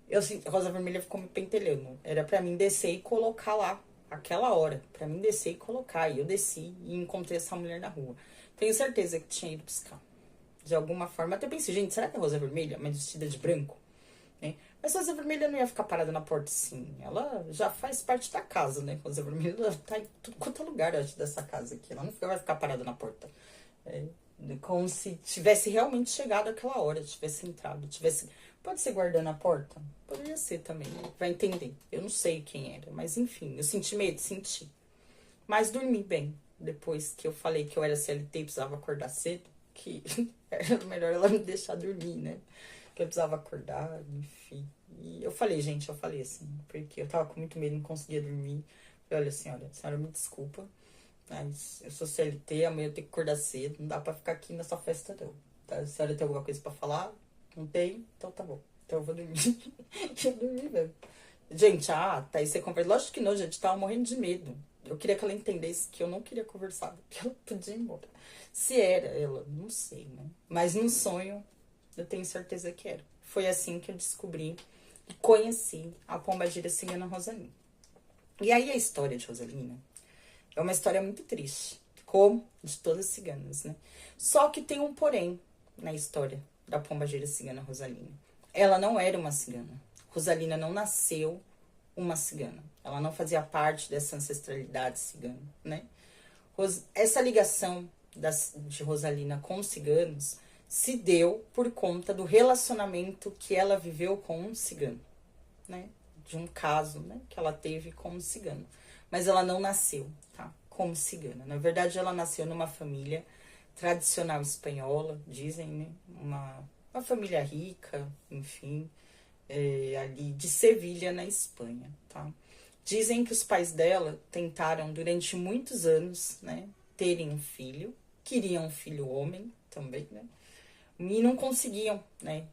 eu assim, a Rosa Vermelha ficou me pentelhando. Era pra mim descer e colocar lá. Aquela hora. Pra mim descer e colocar. E eu desci e encontrei essa mulher na rua. Tenho certeza que tinha ido buscar. De alguma forma. Até pensei, gente, será que é Rosa Vermelha, mas vestida de branco? Né? Mas Rosa Vermelha não ia ficar parada na porta, sim. Ela já faz parte da casa, né? Rosa Vermelha tá em tudo quanto é lugar, acho, dessa casa aqui. Ela não vai ficar parada na porta. É, como se tivesse realmente chegado aquela hora, tivesse entrado, tivesse... Pode ser guardando a porta? Poderia ser também, vai entender. Eu não sei quem era, mas enfim, eu senti medo, senti. Mas dormi bem. Depois que eu falei que eu era CLT e precisava acordar cedo, que era melhor ela me deixar dormir, né? Que eu precisava acordar, enfim. E eu falei, gente, eu falei assim, porque eu tava com muito medo, não conseguia dormir. Eu falei, olha, senhora me desculpa, mas eu sou CLT, amanhã eu tenho que acordar cedo, não dá pra ficar aqui nessa festa não. Tá? A senhora tem alguma coisa pra falar? Não tem? Então tá bom. Então eu vou dormir. Eu dormi mesmo. Gente, tá aí você conversa. Lógico que não, gente, tava morrendo de medo. Eu queria que ela entendesse que eu não queria conversar, que ela podia ir embora. Se era ela, não sei, né? Mas no sonho, eu tenho certeza que era. Foi assim que eu descobri e conheci a pombagira cigana Rosalina. E aí a história de Rosalina é uma história muito triste, como de todas as ciganas, né? Só que tem um porém na história da pombagira cigana Rosalina. Ela não era uma cigana. Rosalina não nasceu uma cigana. Ela não fazia parte dessa ancestralidade cigana, né? Essa ligação de Rosalina com os ciganos se deu por conta do relacionamento que ela viveu com um cigano, né? De um caso, né, que ela teve com um cigano. Mas ela não nasceu, tá? Como cigana. Na verdade, ela nasceu numa família tradicional espanhola, dizem, né? Uma família rica, enfim, ali de Sevilha, na Espanha, tá? Dizem que os pais dela tentaram durante muitos anos, né, terem um filho, queriam um filho homem também, né, e não conseguiam, né,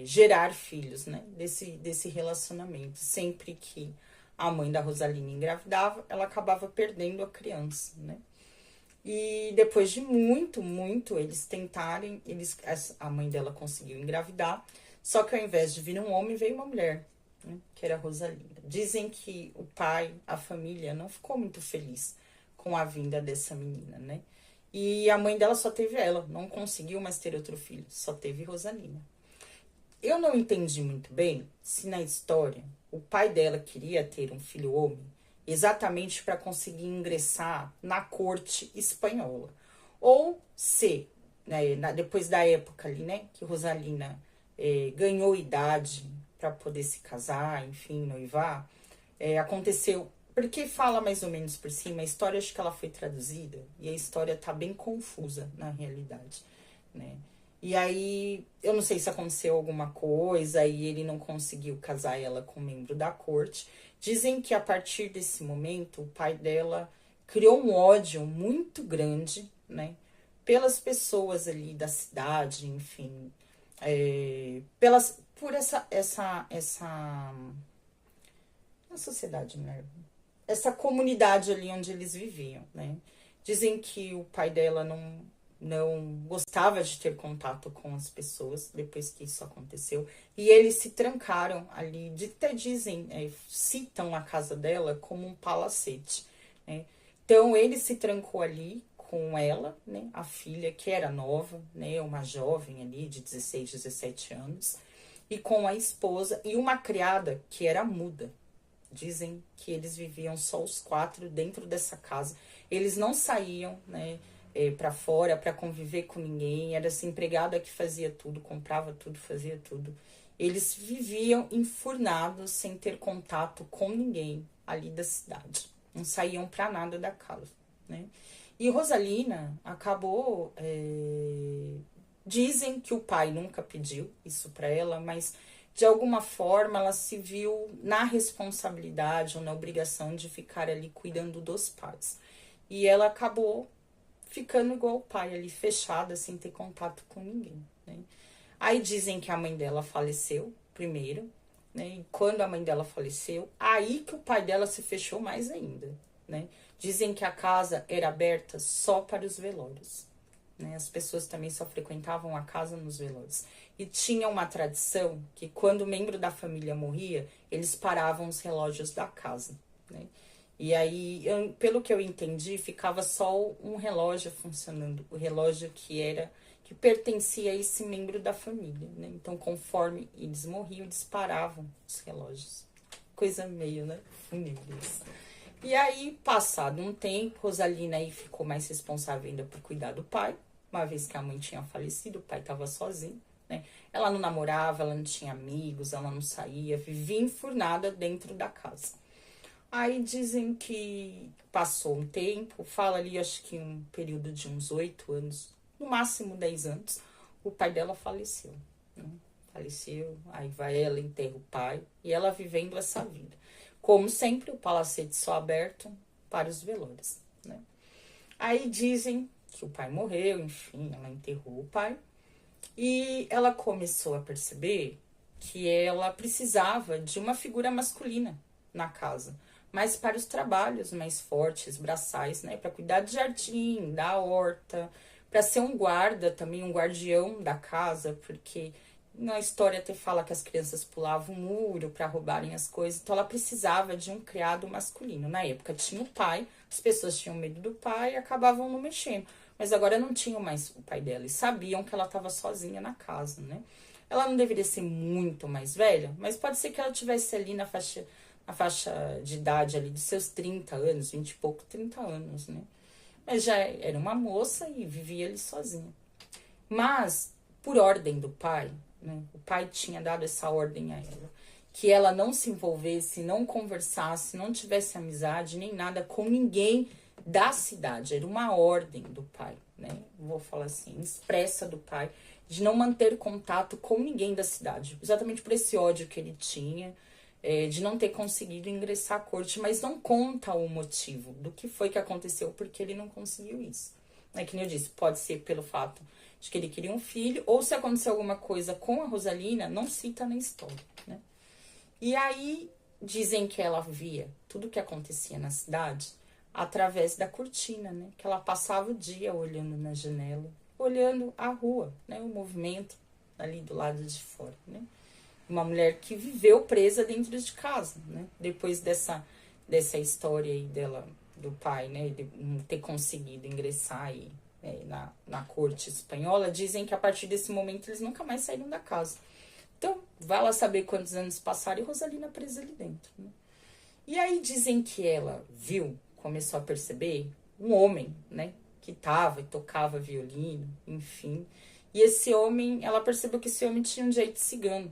gerar filhos, né, desse relacionamento. Sempre que a mãe da Rosalina engravidava, ela acabava perdendo a criança, né. E depois de muito eles tentarem, a mãe dela conseguiu engravidar, só que ao invés de vir um homem, veio uma mulher, né, que era a Rosalina. Dizem que o pai, a família, não ficou muito feliz com a vinda dessa menina, né? E a mãe dela só teve ela, não conseguiu mais ter outro filho, só teve Rosalina. Eu não entendi muito bem se na história o pai dela queria ter um filho homem exatamente para conseguir ingressar na corte espanhola. Ou se, né, depois da época ali, né, que Rosalina ganhou idade para poder se casar, enfim, noivar, aconteceu. Porque fala mais ou menos por cima, a história acho que ela foi traduzida e a história tá bem confusa na realidade, né? E aí, eu não sei se aconteceu alguma coisa e ele não conseguiu casar ela com um membro da corte. Dizem que a partir desse momento, o pai dela criou um ódio muito grande, né? Pelas pessoas ali da cidade, enfim. Por a sociedade, né? Essa comunidade ali onde eles viviam, né? Dizem que o pai dela não gostava de ter contato com as pessoas depois que isso aconteceu. E eles se trancaram ali, até dizem, citam a casa dela como um palacete, né? Então ele se trancou ali com ela, né? A filha, que era nova, né? Uma jovem ali de 16, 17 anos, e com a esposa e uma criada que era muda. Dizem que eles viviam só os quatro dentro dessa casa. Eles não saíam, né, para fora para conviver com ninguém. Era essa empregada que fazia tudo, comprava tudo, fazia tudo. Eles viviam enfurnados sem ter contato com ninguém ali da cidade. Não saíam para nada da casa, né? E Rosalina acabou. Dizem que o pai nunca pediu isso para ela, mas de alguma forma ela se viu na responsabilidade ou na obrigação de ficar ali cuidando dos pais. E ela acabou ficando igual o pai ali, fechada, sem ter contato com ninguém, né? Aí dizem que a mãe dela faleceu primeiro, né? E quando a mãe dela faleceu, aí que o pai dela se fechou mais ainda, né? Dizem que a casa era aberta só para os velórios, né? As pessoas também só frequentavam a casa nos velórios. E tinha uma tradição que quando o membro da família morria, eles paravam os relógios da casa, né? E aí, pelo que eu entendi, ficava só um relógio funcionando, o relógio que pertencia a esse membro da família, né? Então, conforme eles morriam, eles paravam os relógios. Coisa meio, né, fúnebre. E aí, passado um tempo, Rosalina aí ficou mais responsável ainda por cuidar do pai, uma vez que a mãe tinha falecido, o pai estava sozinho, né? Ela não namorava, ela não tinha amigos, ela não saía, vivia enfurnada dentro da casa. Aí dizem que passou um tempo, fala ali, acho que um período de uns 8 anos, no máximo 10 anos, o pai dela faleceu, né? Faleceu, aí vai ela, enterra o pai, e ela vivendo essa vida. Como sempre, o palacete só aberto para os velórios, né? Aí dizem que o pai morreu, enfim, ela enterrou o pai, e ela começou a perceber que ela precisava de uma figura masculina na casa, mas para os trabalhos mais fortes, braçais, né, para cuidar do jardim, da horta, para ser um guarda também, um guardião da casa, porque na história até fala que as crianças pulavam o muro para roubarem as coisas, então ela precisava de um criado masculino. Na época tinha o pai, as pessoas tinham medo do pai e acabavam não mexendo. Mas agora não tinham mais o pai dela e sabiam que ela estava sozinha na casa, né? Ela não deveria ser muito mais velha, mas pode ser que ela tivesse ali na faixa de idade ali dos seus 30 anos, 20 e pouco, 30 anos, né? Mas já era uma moça e vivia ali sozinha. Mas, por ordem do pai, né? O pai tinha dado essa ordem a ela, que ela não se envolvesse, não conversasse, não tivesse amizade nem nada com ninguém da cidade. Era uma ordem do pai, né? Vou falar assim, expressa do pai, de não manter contato com ninguém da cidade, exatamente por esse ódio que ele tinha, de não ter conseguido ingressar à corte, mas não conta o motivo do que foi que aconteceu, porque ele não conseguiu isso. É que nem eu disse, pode ser pelo fato de que ele queria um filho, ou se aconteceu alguma coisa com a Rosalina, não cita na história, né? E aí dizem que ela via tudo que acontecia na cidade através da cortina, né? Que ela passava o dia olhando na janela, olhando a rua, né? O movimento ali do lado de fora, né? Uma mulher que viveu presa dentro de casa, né? Depois dessa história aí dela, do pai, né? De não ter conseguido ingressar aí, na corte espanhola, dizem que a partir desse momento eles nunca mais saíram da casa. Então, vai lá saber quantos anos passaram e Rosalina presa ali dentro, né? E aí dizem que ela viu, começou a perceber um homem, né? Que tava e tocava violino, enfim. E esse homem, ela percebeu que esse homem tinha um jeito cigano.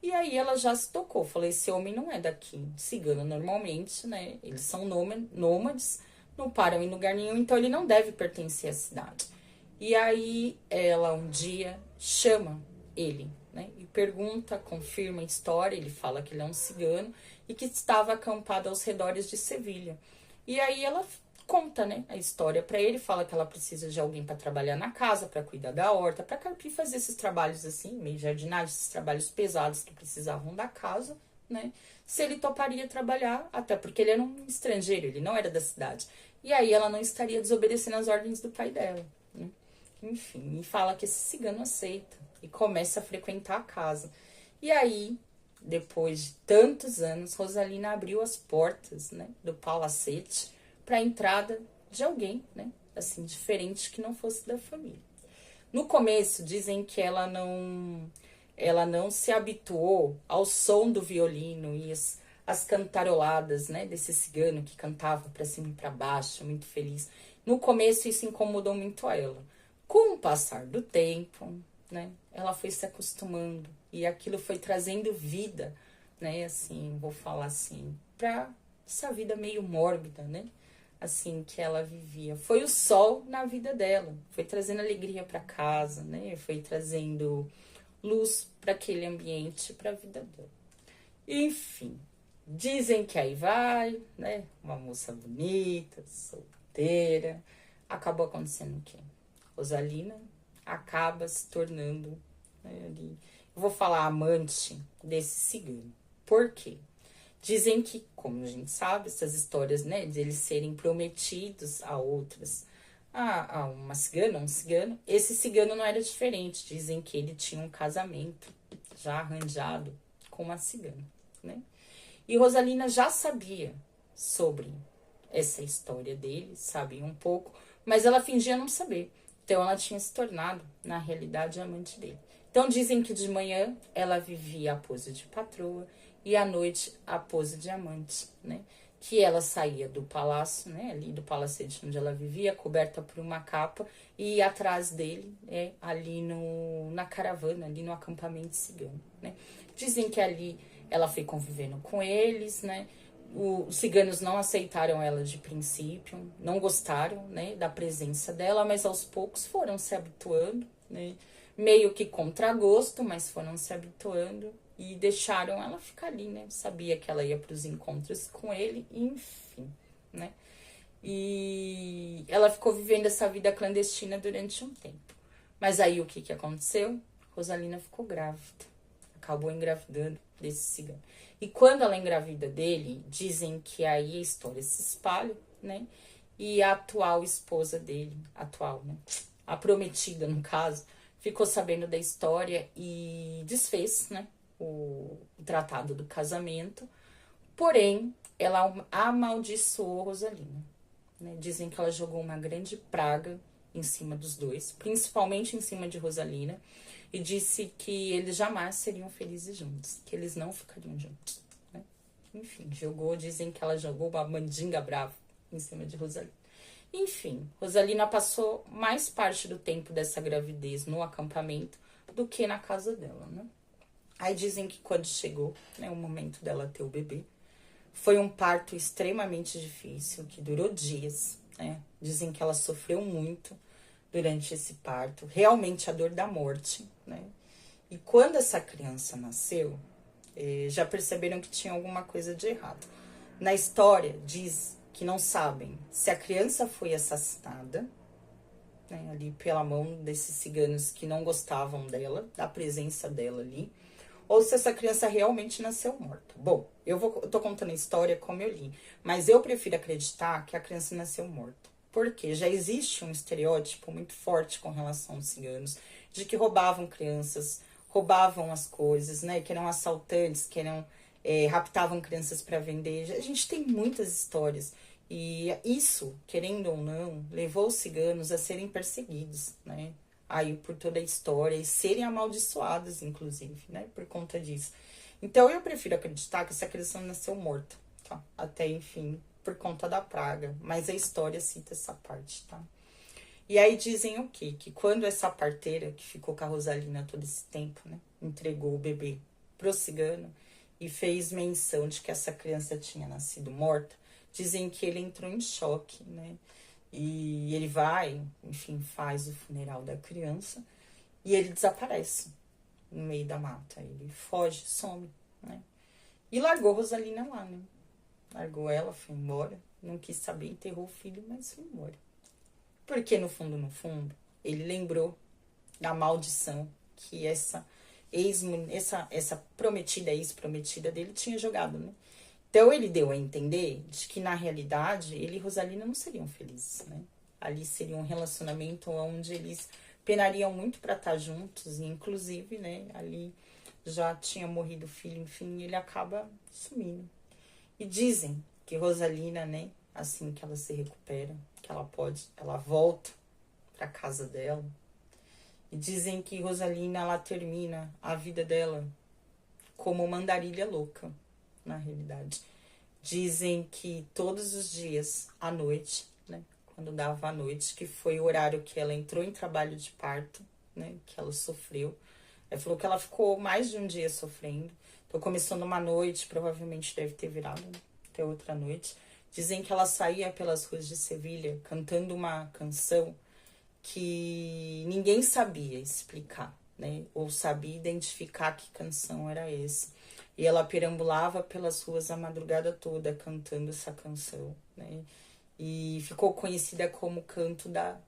E aí ela já se tocou, falou, esse homem não é daqui. Cigano normalmente, né? Eles são nômades, não param em lugar nenhum, então ele não deve pertencer à cidade. E aí ela um dia chama ele, né? E pergunta, confirma a história, ele fala que ele é um cigano e que estava acampado aos redores de Sevilha. E aí ela conta, né, a história para ele, fala que ela precisa de alguém para trabalhar na casa, para cuidar da horta, para carpir, fazer esses trabalhos assim, meio jardinagem, esses trabalhos pesados que precisavam da casa, né? Se ele toparia trabalhar, até porque ele era um estrangeiro, ele não era da cidade. E aí ela não estaria desobedecendo as ordens do pai dela, né? Enfim, e fala que esse cigano aceita e começa a frequentar a casa. E aí, depois de tantos anos, Rosalina abriu as portas, né, do palacete para a entrada de alguém, né, assim, diferente que não fosse da família. No começo, dizem que ela não se habituou ao som do violino e as cantaroladas, né, desse cigano que cantava para cima e para baixo, muito feliz. No começo, isso incomodou muito a ela. Com o passar do tempo, né, ela foi se acostumando e aquilo foi trazendo vida, né, assim, vou falar assim, para essa vida meio mórbida, né, assim, que ela vivia. Foi o sol na vida dela, foi trazendo alegria para casa, né, foi trazendo luz para aquele ambiente, para a vida dela. Enfim, dizem que aí vai, né, uma moça bonita, solteira, acabou acontecendo o quê? Rosalina acaba se tornando, né, ali, eu vou falar amante desse cigano. Por quê? Dizem que, como a gente sabe, essas histórias, né, de eles serem prometidos a outras, a uma cigana, um cigano, esse cigano não era diferente. Dizem que ele tinha um casamento já arranjado com uma cigana, né? E Rosalina já sabia sobre essa história dele, sabia um pouco, mas ela fingia não saber. Então ela tinha se tornado, na realidade, amante dele. Então dizem que de manhã ela vivia a pose de patroa e à noite a pose de amante, né? Que ela saía do palácio, né? Ali do palacete onde ela vivia, coberta por uma capa, e ia atrás dele, né? Ali na caravana, ali no acampamento cigano, né? Dizem que ali ela foi convivendo com eles, né? Os ciganos não aceitaram ela de princípio, não gostaram, né, da presença dela, mas aos poucos foram se habituando, né, meio que contra gosto, mas foram se habituando e deixaram ela ficar ali, né, sabia que ela ia para os encontros com ele, enfim, né, e ela ficou vivendo essa vida clandestina durante um tempo. Mas aí o que que aconteceu? Rosalina ficou grávida, acabou engravidando desse cigano. E quando ela engravida dele, dizem que aí a história se espalha, né? E a atual esposa dele, atual, né? A prometida, no caso, ficou sabendo da história e desfez, né? O tratado do casamento. Porém, ela amaldiçoou Rosalina, né? Dizem que ela jogou uma grande praga em cima dos dois, principalmente em cima de Rosalina, e disse que eles jamais seriam felizes juntos, que eles não ficariam juntos, né? Enfim, dizem que ela jogou uma mandinga brava em cima de Rosalina. Enfim, Rosalina passou mais parte do tempo dessa gravidez no acampamento do que na casa dela, né? Aí dizem que quando chegou, né, o momento dela ter o bebê, foi um parto extremamente difícil, que durou dias, né? Dizem que ela sofreu muito durante esse parto, realmente a dor da morte, né? E quando essa criança nasceu, já perceberam que tinha alguma coisa de errado. Na história, diz que não sabem se a criança foi assassinada, né, ali pela mão desses ciganos que não gostavam dela, da presença dela ali, ou se essa criança realmente nasceu morta. Bom, eu tô contando a história como eu li, mas eu prefiro acreditar que a criança nasceu morta. Porque já existe um estereótipo muito forte com relação aos ciganos, de que roubavam crianças, roubavam as coisas, né? Que eram assaltantes, que eram, raptavam crianças para vender. A gente tem muitas histórias. E isso, querendo ou não, levou os ciganos a serem perseguidos, né? Aí por toda a história e serem amaldiçoadas, inclusive, né? Por conta disso. Então eu prefiro acreditar que essa criança nasceu morta, tá? Até, enfim, por conta da praga. Mas a história cita essa parte, tá? E aí dizem o quê? Que quando essa parteira, que ficou com a Rosalina todo esse tempo, né? Entregou o bebê pro cigano e fez menção de que essa criança tinha nascido morta, dizem que ele entrou em choque, né? E ele vai, enfim, faz o funeral da criança e ele desaparece no meio da mata. Ele foge, some, né? E largou Rosalina lá, né? Largou ela, foi embora. Não quis saber, enterrou o filho, mas foi embora. Porque no fundo, ele lembrou da maldição que essa prometida, ex-prometida dele tinha jogado, né? Então ele deu a entender de que na realidade ele e Rosalina não seriam felizes, né? Ali seria um relacionamento onde eles penariam muito para estar juntos, e inclusive, né, ali já tinha morrido o filho, enfim, ele acaba sumindo. E dizem que Rosalina, né, assim que ela se recupera, que ela volta para casa dela. E dizem que Rosalina, ela termina a vida dela como uma andarilha louca, na realidade. Dizem que todos os dias, à noite, né, quando dava à noite, que foi o horário que ela entrou em trabalho de parto, né, que ela sofreu. Ela falou que ela ficou mais de um dia sofrendo. Então começou numa noite, provavelmente deve ter virado, né, até outra noite. Dizem que ela saía pelas ruas de Sevilha cantando uma canção que ninguém sabia explicar, né? Ou sabia identificar que canção era essa. E ela perambulava pelas ruas a madrugada toda cantando essa canção, né? E ficou conhecida como canto da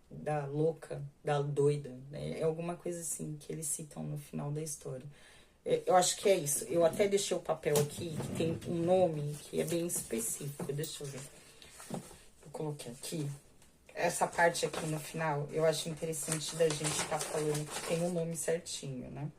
louca, da doida, né? É alguma coisa assim que eles citam no final da história. Eu acho que é isso. Eu até deixei o papel aqui, que tem um nome que é bem específico. Deixa eu ver. Eu coloquei aqui. Essa parte aqui no final, eu acho interessante da gente estar falando que tem um nome certinho, né?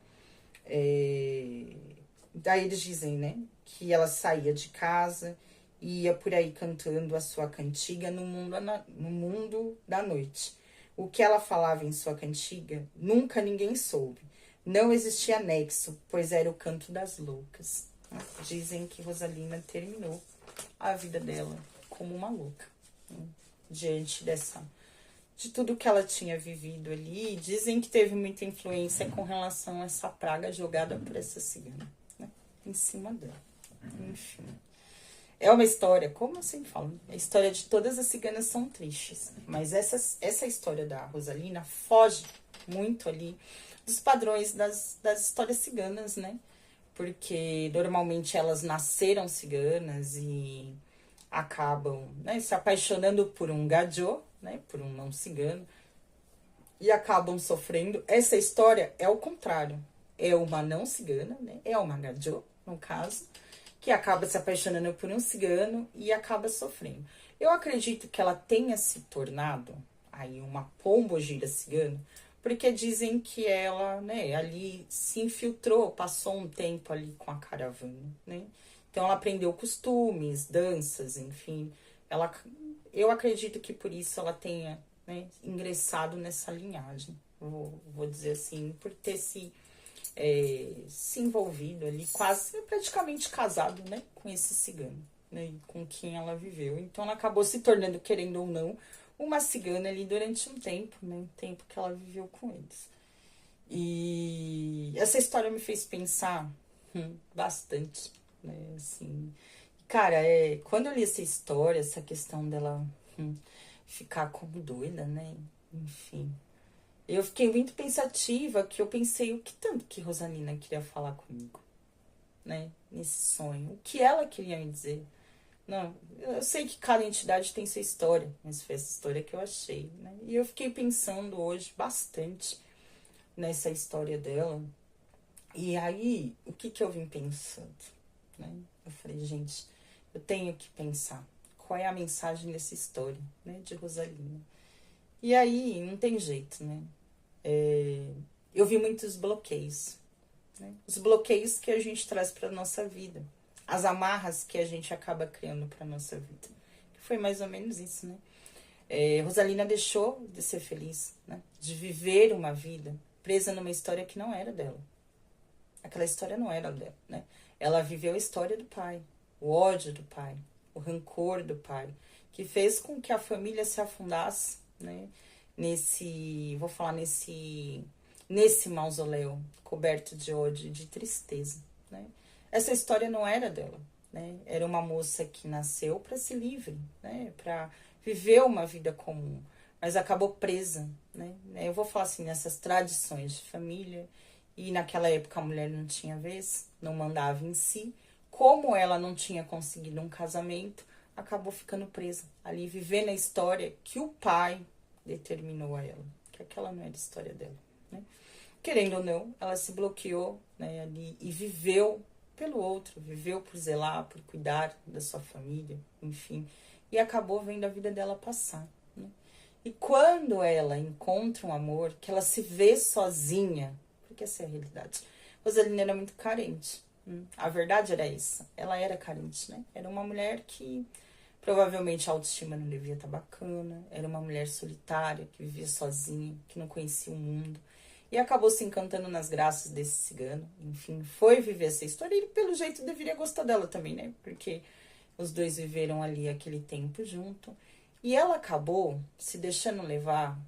Daí eles dizem, né? Que ela saía de casa e ia por aí cantando a sua cantiga no mundo da noite. O que ela falava em sua cantiga, nunca ninguém soube. Não existia nexo, pois era o canto das loucas. Dizem que Rosalina terminou a vida dela como uma louca, né? Diante de tudo que ela tinha vivido ali. Dizem que teve muita influência com relação a essa praga jogada por essa cigana, né, em cima dela. Enfim. É uma história, como eu sempre falo, a história de todas as ciganas são tristes. Mas essa história da Rosalina foge muito ali dos padrões das histórias ciganas, né? Porque normalmente elas nasceram ciganas e acabam, né, se apaixonando por um gajo, né, por um não cigano, e acabam sofrendo. Essa história é o contrário. É uma não cigana, né, é uma gajo, no caso, que acaba se apaixonando por um cigano e acaba sofrendo. Eu acredito que ela tenha se tornado aí uma pombogira cigana, porque dizem que ela, né, ali se infiltrou, passou um tempo ali com a caravana, né? Então ela aprendeu costumes, danças, enfim. Ela, eu acredito que por isso ela tenha, né, ingressado nessa linhagem. Vou dizer assim, por ter se envolvido ali, quase praticamente casado, né, com esse cigano, né, com quem ela viveu. Então ela acabou se tornando, querendo ou não, uma cigana ali durante um tempo, né, um tempo que ela viveu com eles. E essa história me fez pensar bastante, né, assim. Cara, quando eu li essa história, essa questão dela ficar como doida, né, enfim, eu fiquei muito pensativa, que eu pensei o que tanto que Rosalina queria falar comigo, né? Nesse sonho. O que ela queria me dizer. Não, eu sei que cada entidade tem sua história, mas foi essa história que eu achei, né? E eu fiquei pensando hoje bastante nessa história dela. E aí, o que que eu vim pensando, né? Eu falei, gente, eu tenho que pensar qual é a mensagem dessa história, né? De Rosalina. E aí, não tem jeito, né? Eu vi muitos bloqueios, né? Os bloqueios que a gente traz para nossa vida, as amarras que a gente acaba criando para nossa vida. Foi mais ou menos isso, né? Rosalina deixou de ser feliz, né? De viver uma vida presa numa história que não era dela. Aquela história não era dela, né? Ela viveu a história do pai, o ódio do pai, o rancor do pai, que fez com que a família se afundasse, né? Vou falar nesse mausoléu coberto de ódio e de tristeza, né? Essa história não era dela, né? Era uma moça que nasceu para ser livre, né? Para viver uma vida comum, mas acabou presa, né? Eu vou falar assim, nessas tradições de família, e naquela época a mulher não tinha vez, não mandava em si. Como ela não tinha conseguido um casamento, acabou ficando presa ali, vivendo a história que o pai determinou a ela, que aquela não era a história dela, né? Querendo ou não, ela se bloqueou, né, ali e viveu pelo outro, viveu por zelar, por cuidar da sua família, enfim, e acabou vendo a vida dela passar, né? E quando ela encontra um amor, que ela se vê sozinha, porque essa é a realidade. Rosalina era muito carente. A verdade era essa. Ela era carente, né? Era uma mulher que provavelmente a autoestima não devia estar bacana. Era uma mulher solitária, que vivia sozinha, que não conhecia o mundo. E acabou se encantando nas graças desse cigano. Enfim, foi viver essa história. E pelo jeito deveria gostar dela também, né? Porque os dois viveram ali aquele tempo junto. E ela acabou se deixando levar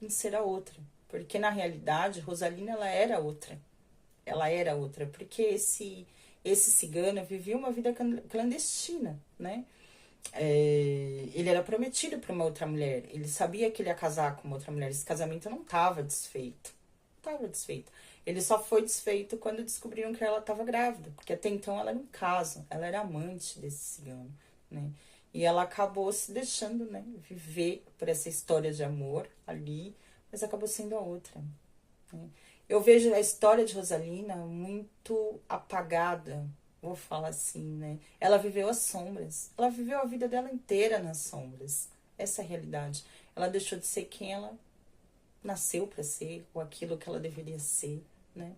em ser a outra. Porque na realidade, Rosalina, ela era outra. Ela era outra. Porque esse cigano vivia uma vida clandestina, né? Ele era prometido para uma outra mulher. Ele sabia que ele ia casar com uma outra mulher. Esse casamento não estava desfeito. Não estava desfeito. Ele só foi desfeito quando descobriram que ela estava grávida. Porque até então ela era um caso. Ela era amante desse cigano, né? E ela acabou se deixando, né, viver por essa história de amor ali, mas acabou sendo a outra, né? Eu vejo a história de Rosalina muito apagada, vou falar assim, né? Ela viveu as sombras. Ela viveu a vida dela inteira nas sombras. Essa é a realidade. Ela deixou de ser quem ela nasceu para ser, ou aquilo que ela deveria ser, né?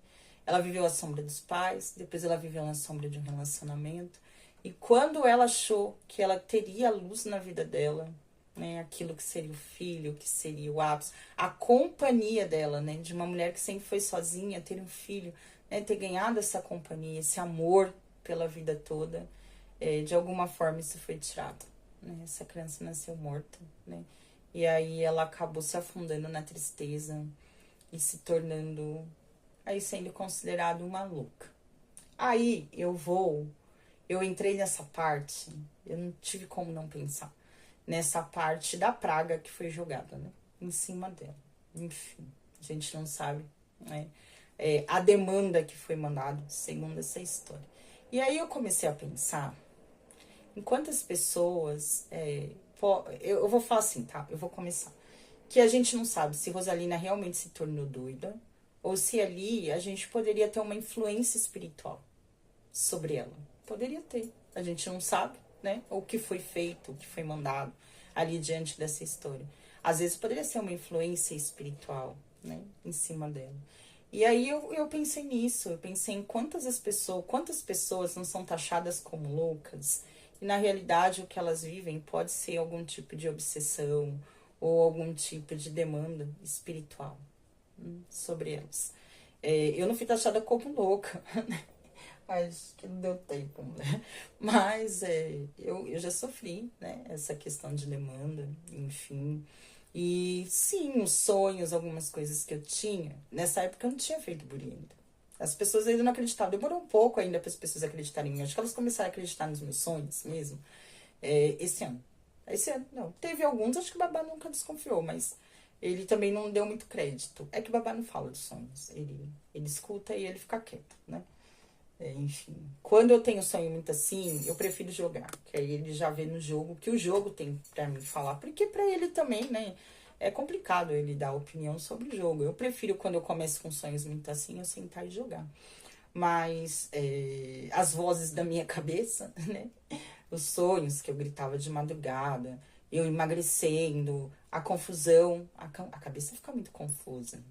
Ela viveu a sombra dos pais, depois ela viveu na sombra de um relacionamento. E quando ela achou que ela teria luz na vida dela, né, aquilo que seria o filho, que seria o ápice, a companhia dela, né, de uma mulher que sempre foi sozinha, ter um filho, né, ter ganhado essa companhia, esse amor pela vida toda, de alguma forma isso foi tirado, né, essa criança nasceu morta, né, e aí ela acabou se afundando na tristeza e se tornando, aí sendo considerada uma louca. Aí eu vou eu entrei nessa parte, eu não tive como não pensar. Nessa parte da praga que foi jogada, né? Em cima dela. Enfim, a gente não sabe, né? A demanda que foi mandada, segundo essa história. E aí eu comecei a pensar em quantas pessoas. Eu vou falar assim, tá? Eu vou começar. Que a gente não sabe se Rosalina realmente se tornou doida ou se ali a gente poderia ter uma influência espiritual sobre ela. Poderia ter. A gente não sabe, né? O que foi feito, o que foi mandado ali diante dessa história. Às vezes poderia ser uma influência espiritual, né? Em cima dela. E aí eu pensei nisso, eu pensei em quantas pessoas não são taxadas como loucas, e na realidade o que elas vivem pode ser algum tipo de obsessão ou algum tipo de demanda espiritual sobre elas. Eu não fui taxada como louca, né? Acho que não deu tempo, né? Mas eu já sofri, né? Essa questão de demanda, enfim. E sim, os sonhos, algumas coisas que eu tinha. Nessa época eu não tinha feito bullying ainda. As pessoas ainda não acreditavam. Demorou um pouco ainda para as pessoas acreditarem em mim. Acho que elas começaram a acreditar nos meus sonhos mesmo. Esse ano. Esse ano, não. Teve alguns, acho que o Babá nunca desconfiou, mas ele também não deu muito crédito. É que o Babá não fala dos sonhos. Ele escuta e ele fica quieto, né? Enfim, quando eu tenho sonho muito assim, eu prefiro jogar, que aí ele já vê no jogo que o jogo tem pra mim falar, porque pra ele também, né, é complicado ele dar opinião sobre o jogo. Eu prefiro quando eu começo com sonhos muito assim, eu sentar e jogar. Mas as vozes da minha cabeça, né, os sonhos que eu gritava de madrugada, eu emagrecendo, a confusão, a cabeça fica muito confusa.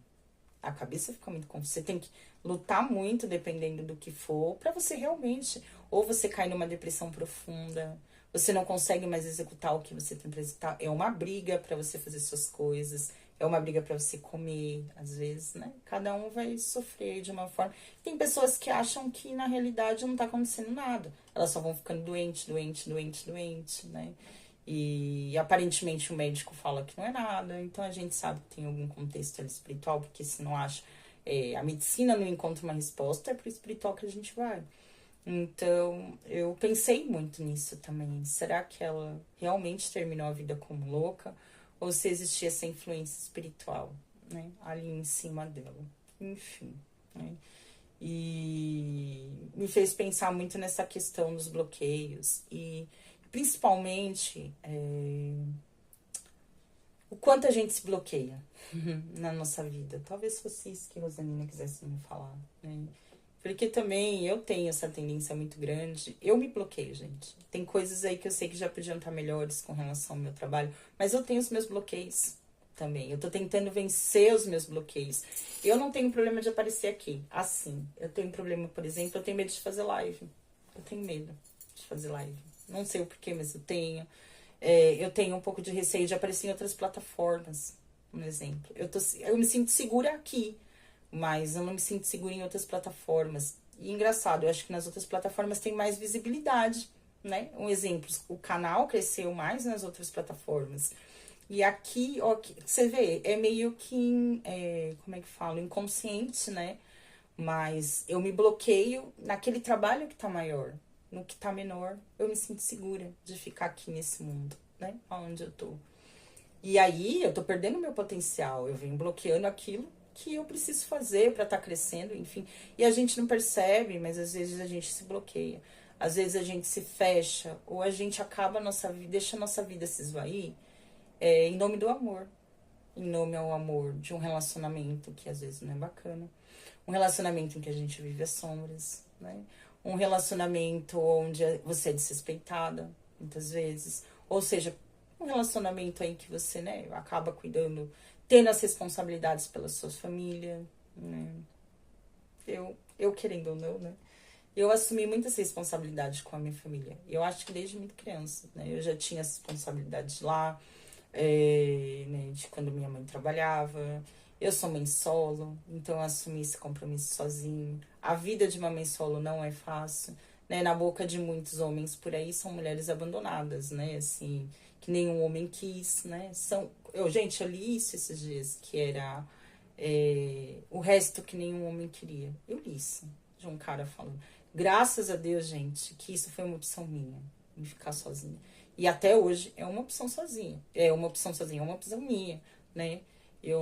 A cabeça fica muito confusa. Você tem que lutar muito, dependendo do que for, pra você realmente. Ou você cai numa depressão profunda, você não consegue mais executar o que você tem pra executar. É uma briga pra você fazer suas coisas, é uma briga pra você comer, às vezes, né? Cada um vai sofrer de uma forma. Tem pessoas que acham que na realidade não tá acontecendo nada. Elas só vão ficando doente, né? E aparentemente o médico fala que não é nada, então a gente sabe que tem algum contexto ali espiritual, porque se não acha, a medicina não encontra uma resposta, é pro espiritual que a gente vai. Então eu pensei muito nisso também. Será que ela realmente terminou a vida como louca? Ou se existia essa influência espiritual, né, ali em cima dela? Enfim, né? E me fez pensar muito nessa questão dos bloqueios e principalmente o quanto a gente se bloqueia na nossa vida. Talvez fosse isso que a Rosalina quisesse me falar, né? Porque também eu tenho essa tendência muito grande. Eu me bloqueio, gente. Tem coisas aí que eu sei que já podiam estar melhores com relação ao meu trabalho, mas eu tenho os meus bloqueios também. Eu tô tentando vencer os meus bloqueios. Eu não tenho problema de aparecer aqui, assim. Eu tenho problema, por exemplo, eu tenho medo de fazer live. Eu tenho medo de fazer live. Não sei o porquê, mas eu tenho. Eu tenho um pouco de receio de aparecer em outras plataformas, um exemplo. Eu me sinto segura aqui, mas eu não me sinto segura em outras plataformas. E engraçado, eu acho que nas outras plataformas tem mais visibilidade, né? Um exemplo, o canal cresceu mais nas outras plataformas. E aqui, ó, você vê, é meio que, como é que falo, inconsciente, né? Mas eu me bloqueio naquele trabalho que tá maior. No que tá menor, eu me sinto segura de ficar aqui nesse mundo, né? Onde eu tô. E aí, eu tô perdendo meu potencial. Eu venho bloqueando aquilo que eu preciso fazer pra estar crescendo, enfim. E a gente não percebe, mas às vezes a gente se bloqueia. Às vezes a gente se fecha, ou a gente acaba a nossa vida, deixa a nossa vida se esvair, em nome do amor. Em nome ao amor de um relacionamento que às vezes não é bacana. Um relacionamento em que a gente vive as sombras, né? Um relacionamento onde você é desrespeitada, muitas vezes. Ou seja, um relacionamento aí que você, né, acaba cuidando, tendo as responsabilidades pela sua família, né? Eu querendo ou não, né? Eu assumi muitas responsabilidades com a minha família. Eu acho que desde muito criança, né? Eu já tinha as responsabilidades lá, né, de quando minha mãe trabalhava. Eu sou mãe solo, então eu assumi esse compromisso sozinho. A vida de uma mãe solo não é fácil, né? Na boca de muitos homens por aí são mulheres abandonadas, né? Assim, que nenhum homem quis, né? Gente, eu li isso esses dias, que era o resto que nenhum homem queria. Eu li isso de um cara falando. Graças a Deus, gente, que isso foi uma opção minha, em ficar sozinha. E até hoje é uma opção sozinha. É uma opção sozinha, é uma opção minha, né? Eu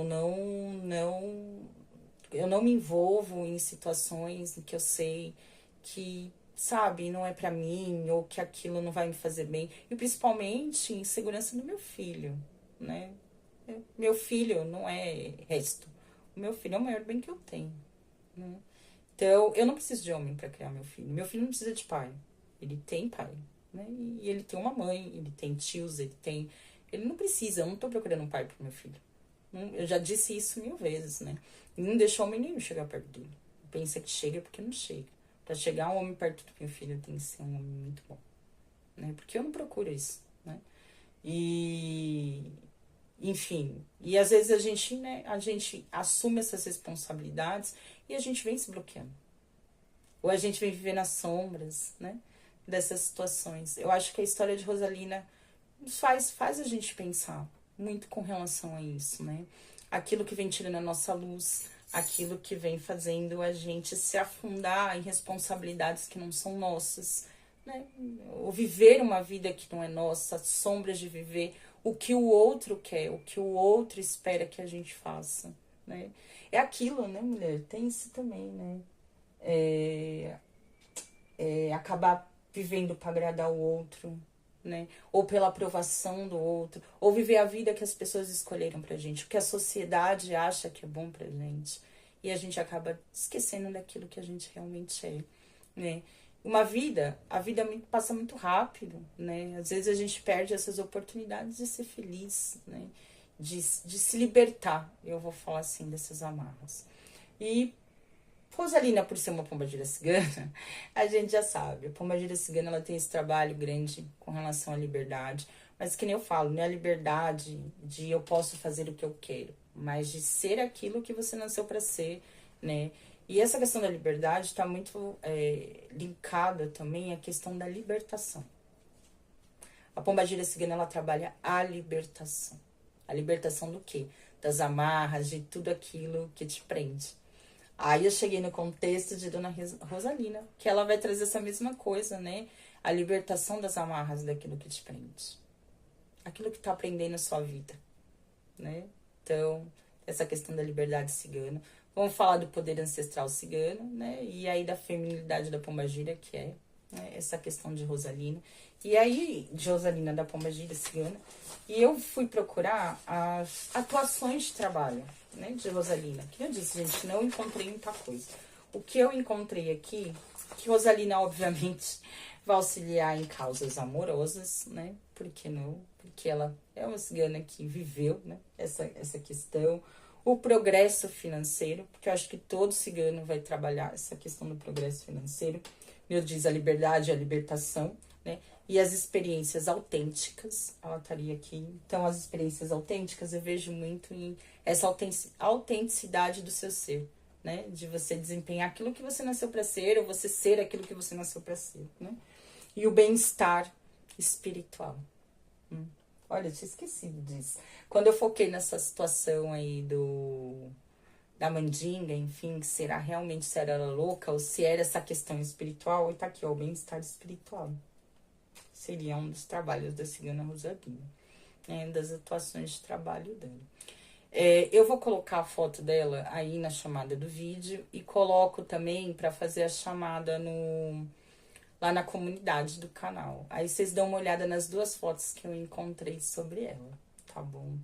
eu não me envolvo em situações em que eu sei que, sabe, não é pra mim, ou que aquilo não vai me fazer bem. E principalmente em segurança do meu filho, né? Meu filho não é resto. O meu filho é o maior bem que eu tenho, né? Então, eu não preciso de homem pra criar meu filho. Meu filho não precisa de pai. Ele tem pai, né? E ele tem uma mãe, ele tem tios, ele tem... Ele não precisa, eu não tô procurando um pai pro meu filho. Eu já disse isso 1000 vezes, né? E não deixou homem nenhum chegar perto dele. Pensa que chega porque não chega. Pra chegar um homem perto do meu filho tem que ser um homem muito bom, né? Porque eu não procuro isso, né? E... Enfim, e às vezes a gente, né, a gente assume essas responsabilidades e a gente vem se bloqueando. Ou a gente vem viver nas sombras, né, dessas situações. Eu acho que a história de Rosalina faz a gente pensar muito com relação a isso, né? Aquilo que vem tirando a nossa luz, aquilo que vem fazendo a gente se afundar em responsabilidades que não são nossas, né? Ou viver uma vida que não é nossa, sombras de viver o que o outro quer, o que o outro espera que a gente faça, né? É aquilo, né, mulher? Tem isso também, né? Acabar vivendo para agradar o outro, né? Ou pela aprovação do outro, ou viver a vida que as pessoas escolheram pra gente, o que a sociedade acha que é bom pra gente. E a gente acaba esquecendo daquilo que a gente realmente é, né? A vida passa muito rápido, né? Às vezes a gente perde essas oportunidades de ser feliz, né? De se libertar, eu vou falar assim, dessas amarras. E Rosalina, por ser uma pombagira cigana, a gente já sabe. A pombagira cigana, ela tem esse trabalho grande com relação à liberdade. Mas que nem eu falo, não é a liberdade de eu posso fazer o que eu quero, mas de ser aquilo que você nasceu para ser, né? E essa questão da liberdade está muito linkada também à questão da libertação. A pombagira cigana, ela trabalha a libertação. A libertação do quê? Das amarras, de tudo aquilo que te prende. Aí eu cheguei no contexto de Dona Rosalina, que ela vai trazer essa mesma coisa, né? A libertação das amarras daquilo que te prende. Aquilo que tá prendendo a sua vida, né? Então, essa questão da liberdade cigana. Vamos falar do poder ancestral cigano, né? E aí da feminilidade da pombagira, que é, né, essa questão de Rosalina. E aí, de Rosalina da pombagira cigana. E eu fui procurar as atuações de trabalho, né, de Rosalina. Que eu disse, gente, não encontrei muita coisa. O que eu encontrei aqui, que Rosalina, obviamente, vai auxiliar em causas amorosas, né? Por que não? Porque ela é uma cigana que viveu, né, essa questão. O progresso financeiro, porque eu acho que todo cigano vai trabalhar essa questão do progresso financeiro. Eu diz a liberdade e a libertação, né? E as experiências autênticas, ela estaria aqui. Então, as experiências autênticas eu vejo muito em essa autenticidade do seu ser, né? De você desempenhar aquilo que você nasceu para ser, ou você ser aquilo que você nasceu para ser, né? E o bem-estar espiritual. Olha, eu tinha esquecido disso. Quando eu foquei nessa situação aí da mandinga, enfim, que será realmente se era ela louca ou se era essa questão espiritual, e tá aqui, ó, o bem-estar espiritual. Seria um dos trabalhos da cigana Rosalina, né, das atuações de trabalho dela. Eu vou colocar a foto dela aí na chamada do vídeo e coloco também para fazer a chamada lá na comunidade do canal. Aí vocês dão uma olhada nas duas fotos que eu encontrei sobre ela, tá bom?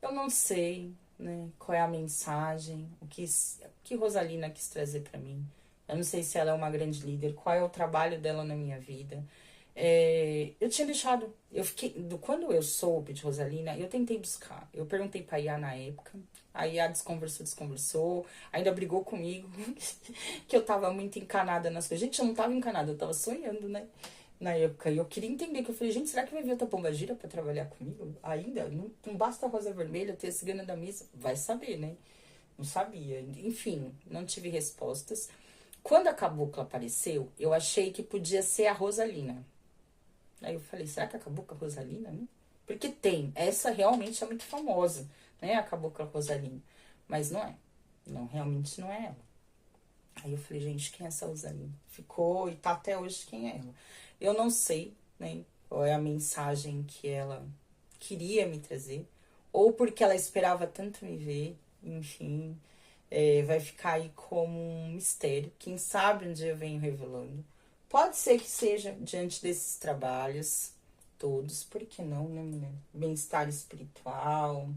Eu não sei, né, qual é a mensagem, o que Rosalina quis trazer para mim. Eu não sei se ela é uma grande líder, qual é o trabalho dela na minha vida. Eu tinha deixado, quando eu soube de Rosalina, eu tentei buscar. Eu perguntei pra Iá na época, a Iá desconversou, ainda brigou comigo, que eu tava muito encanada nas coisas. Gente, eu não tava encanada, eu tava sonhando, né? Na época, e eu queria entender, que eu falei, gente, será que vai vir outra pombagira pra trabalhar comigo? Ainda? Não basta a rosa vermelha, ter a cigana da mesa? Vai saber, né? Não sabia. Enfim, não tive respostas. Quando a cabocla apareceu, eu achei que podia ser a Rosalina. Aí eu falei, será que acabou com a Rosalina, né? Porque tem, essa realmente é muito famosa, né? A Cabocla Rosalina. Mas não é. Não, realmente não é ela. Aí eu falei, gente, quem é essa Rosalina? Ficou e tá até hoje quem é ela. Eu não sei, né, qual é a mensagem que ela queria me trazer, ou porque ela esperava tanto me ver, enfim, vai ficar aí como um mistério. Quem sabe um dia eu venho revelando. Pode ser que seja diante desses trabalhos todos, por que não, né, mulher? Bem-estar espiritual,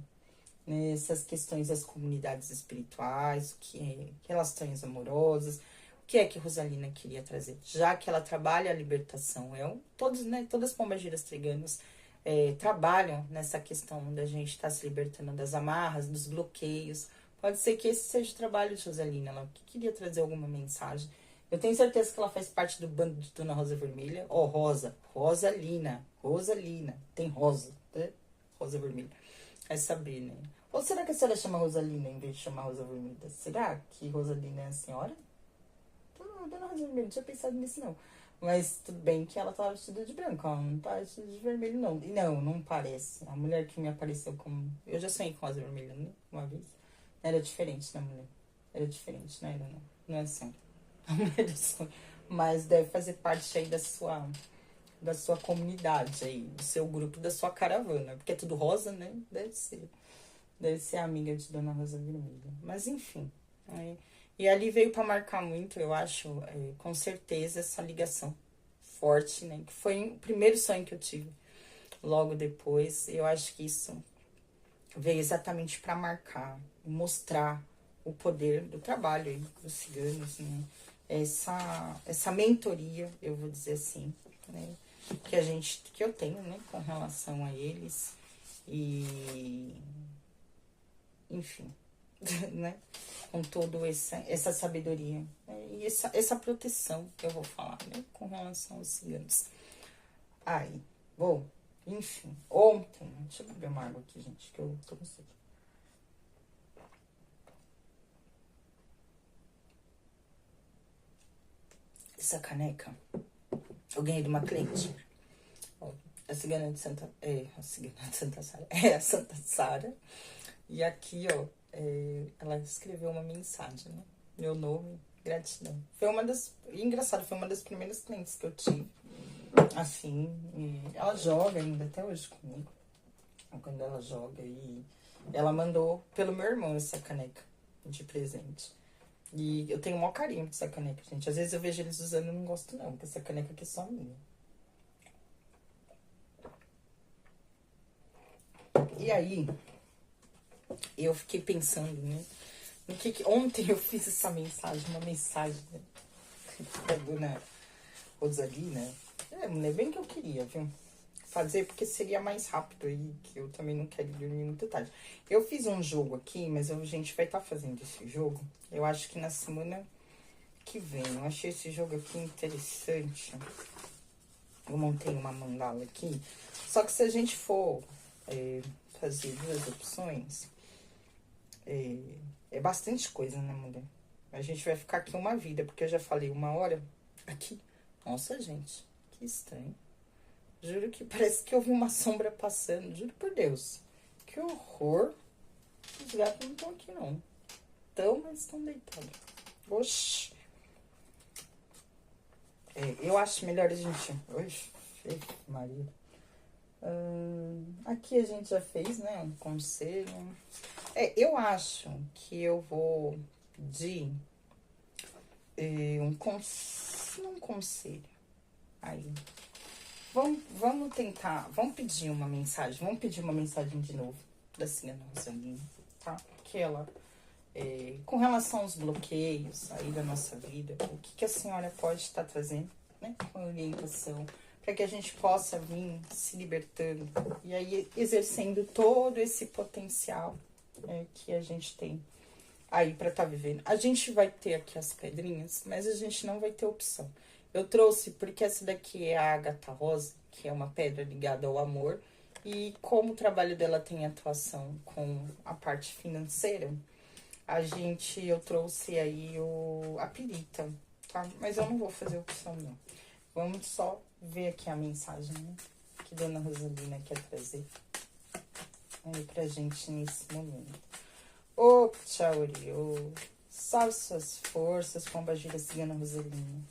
né, essas questões das comunidades espirituais, o que é relações amorosas, o que é que Rosalina queria trazer, já que ela trabalha a libertação, todos, né, todas as pombagiras triganas trabalham nessa questão da gente estar se libertando das amarras, dos bloqueios. Pode ser que esse seja o trabalho de Rosalina, ela que queria trazer alguma mensagem. Eu tenho certeza que ela faz parte do bando de Dona Rosa Vermelha. Ó, Rosalina, tem Rosa, né? Rosa Vermelha. É saber, né? Ou será que a senhora chama Rosalina em vez de chamar Rosa Vermelha? Será que Rosalina é a senhora? Dona Rosa Vermelha, não tinha pensado nisso, não. Mas tudo bem que ela tava vestida de branco, ela não tá vestida de vermelho, não. E não parece. A mulher que me apareceu como... Eu já sonhei com Rosa Vermelha, né? Uma vez. Era diferente da mulher. Era diferente, não era, não. Não é assim. A mulher do sonho. Mas deve fazer parte aí da sua comunidade aí, do seu grupo, da sua caravana. Porque é tudo rosa, né? Deve ser amiga de Dona Rosa Vermelha. Mas enfim. E ali veio para marcar muito, eu acho, com certeza, essa ligação forte, né? Que foi o primeiro sonho que eu tive. Logo depois, eu acho que isso veio exatamente para marcar, mostrar o poder do trabalho aí dos ciganos, né? Essa mentoria, eu vou dizer assim, né? Que eu tenho, né? Com relação a eles. E enfim, né? Com toda essa sabedoria, né? E essa proteção que eu vou falar, né? Com relação aos ciganos. Aí, bom, enfim, ontem, deixa eu beber uma água aqui, gente, que eu tô com sede. Essa caneca eu ganhei de uma cliente. Ó, a cigana de Santa... a cigana de Santa Sara. É, a Santa Sara. E aqui, ó, ela escreveu uma mensagem, né? Meu nome, gratidão. Foi uma das... Engraçado, foi uma das primeiras clientes que eu tive. Assim, e ela joga ainda até hoje comigo. Quando ela joga, e ela mandou pelo meu irmão essa caneca de presente. E eu tenho o maior carinho por essa caneca, gente. Às vezes eu vejo eles usando e não gosto não, porque essa caneca aqui é só minha. E aí, eu fiquei pensando, né? No que ontem eu fiz essa mensagem, uma mensagem, né? Da dona Rosalina. Mulher, bem que eu queria, viu? Fazer, porque seria mais rápido aí, que eu também não quero dormir muito tarde. Eu fiz um jogo aqui, mas a gente vai estar fazendo esse jogo, eu acho que na semana que vem. Eu achei esse jogo aqui interessante. Eu montei uma mandala aqui. Só que se a gente for fazer duas opções, é bastante coisa, né, mulher? A gente vai ficar aqui uma vida, porque eu já falei 1 hora aqui. Nossa, gente, que estranho. Juro que parece que eu vi uma sombra passando. Juro por Deus. Que horror. Os gatos não estão aqui, não. Estão, mas estão deitados. Oxi. Eu acho melhor a gente... Oxi, Maria. Aqui a gente já fez, né? Um conselho. Eu acho que eu vou de... um conselho. Aí... Vamos tentar, vamos pedir uma mensagem de novo da Cigana Rosalina, tá? Que ela, com relação aos bloqueios aí da nossa vida, o que a senhora pode estar trazendo, né? Com orientação, para que a gente possa vir se libertando e aí exercendo todo esse potencial que a gente tem aí para estar vivendo. A gente vai ter aqui as pedrinhas, mas a gente não vai ter opção. Eu trouxe porque essa daqui é a ágata rosa, que é uma pedra ligada ao amor. E como o trabalho dela tem atuação com a parte financeira, eu trouxe aí a pirita, tá? Mas eu não vou fazer opção, não. Vamos só ver aqui a mensagem, né? Que Dona Rosalina quer trazer aí pra gente nesse momento. Ô, Tchauri, Salve suas forças, pombagira cigana Roselina.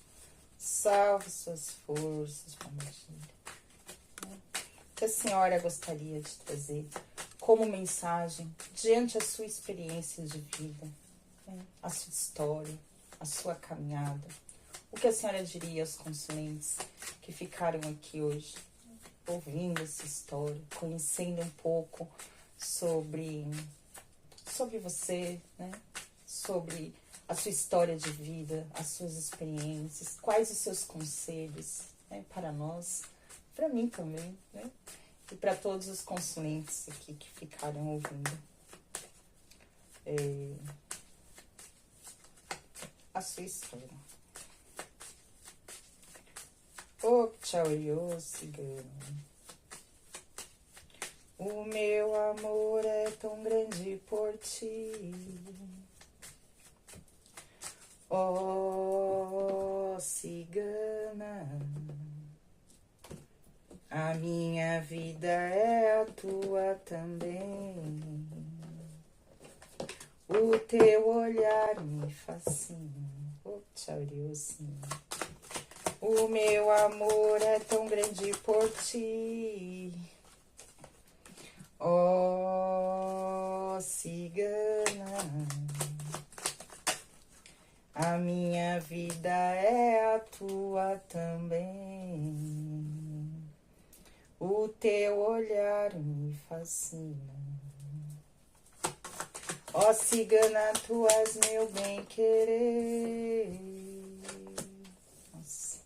Salve suas forças, pombagira. O que a senhora gostaria de trazer como mensagem diante da sua experiência de vida, a sua história, a sua caminhada? O que a senhora diria aos consulentes que ficaram aqui hoje, ouvindo essa história, conhecendo um pouco sobre você, né? Sobre a sua história de vida, as suas experiências, quais os seus conselhos, né, para nós, para mim também, né? E para todos os consulentes aqui que ficaram ouvindo a sua história. Ô, tchau, eu cigano. O meu amor é tão grande por ti. Ó, cigana, a minha vida é a tua também. O teu olhar me fascina. Oh, tchau, o meu amor é tão grande por ti. Ó, cigana, a minha vida é a tua também. O teu olhar me fascina. Ó, cigana, tu és meu bem-querer. Nossa.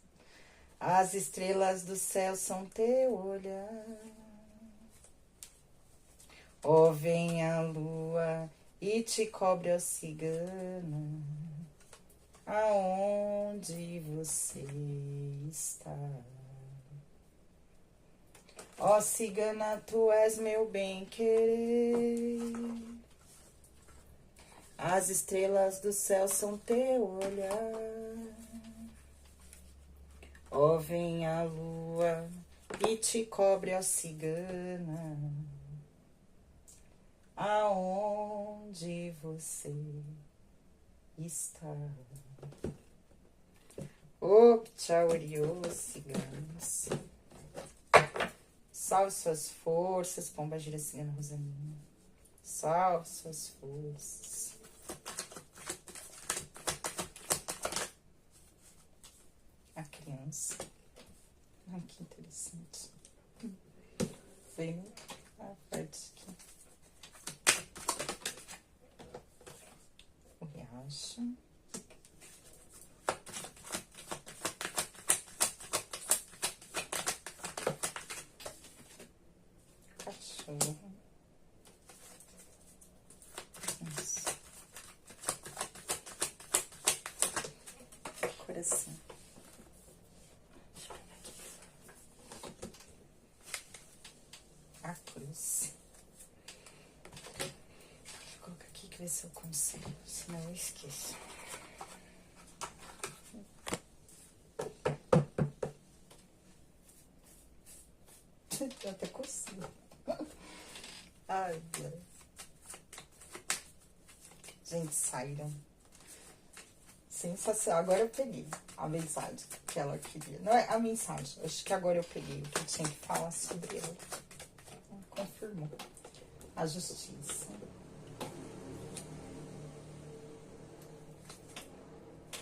As estrelas do céu são teu olhar. Ó, vem a lua e te cobre, ó, cigana, aonde você está. Ó, cigana, tu és meu bem-querer. As estrelas do céu são teu olhar. Ó, vem a lua e te cobre, ó, cigana, aonde você está. Ô, tchau, ciganos. Salve suas forças, pombagira cigana Roselina. Salve suas forças. A criança. Ai, que interessante. Vem a parte aqui. O riacho. Cachorro. Isso. Coração. A cruz. Vou colocar aqui que vai ser o conselho, senão eu esqueço. Tô até coçando. Ai, Deus. Gente, saíram. Sensacional. Agora eu peguei a mensagem que ela queria. Não é a mensagem. Acho que agora eu peguei o que eu tinha que falar sobre ela. Confirmou. A justiça.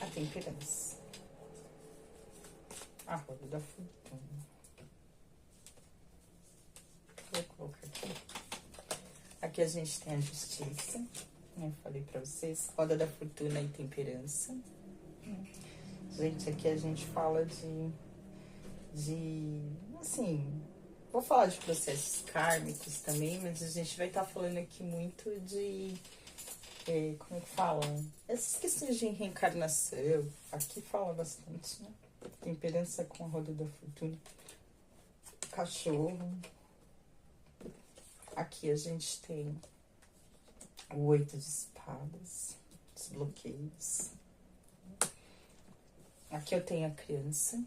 A temperança. A roda da fortuna. Vou colocar aqui. Aqui a gente tem a justiça. Eu falei pra vocês. Roda da fortuna e temperança. Gente, aqui a gente fala assim, vou falar de processos kármicos também, mas a gente vai estar falando aqui muito de, como é que fala? Essas questões de reencarnação, aqui fala bastante, né? Temperança com a roda da fortuna. Cachorro. Aqui a gente tem o 8 de espadas, os bloqueios. Aqui eu tenho a criança.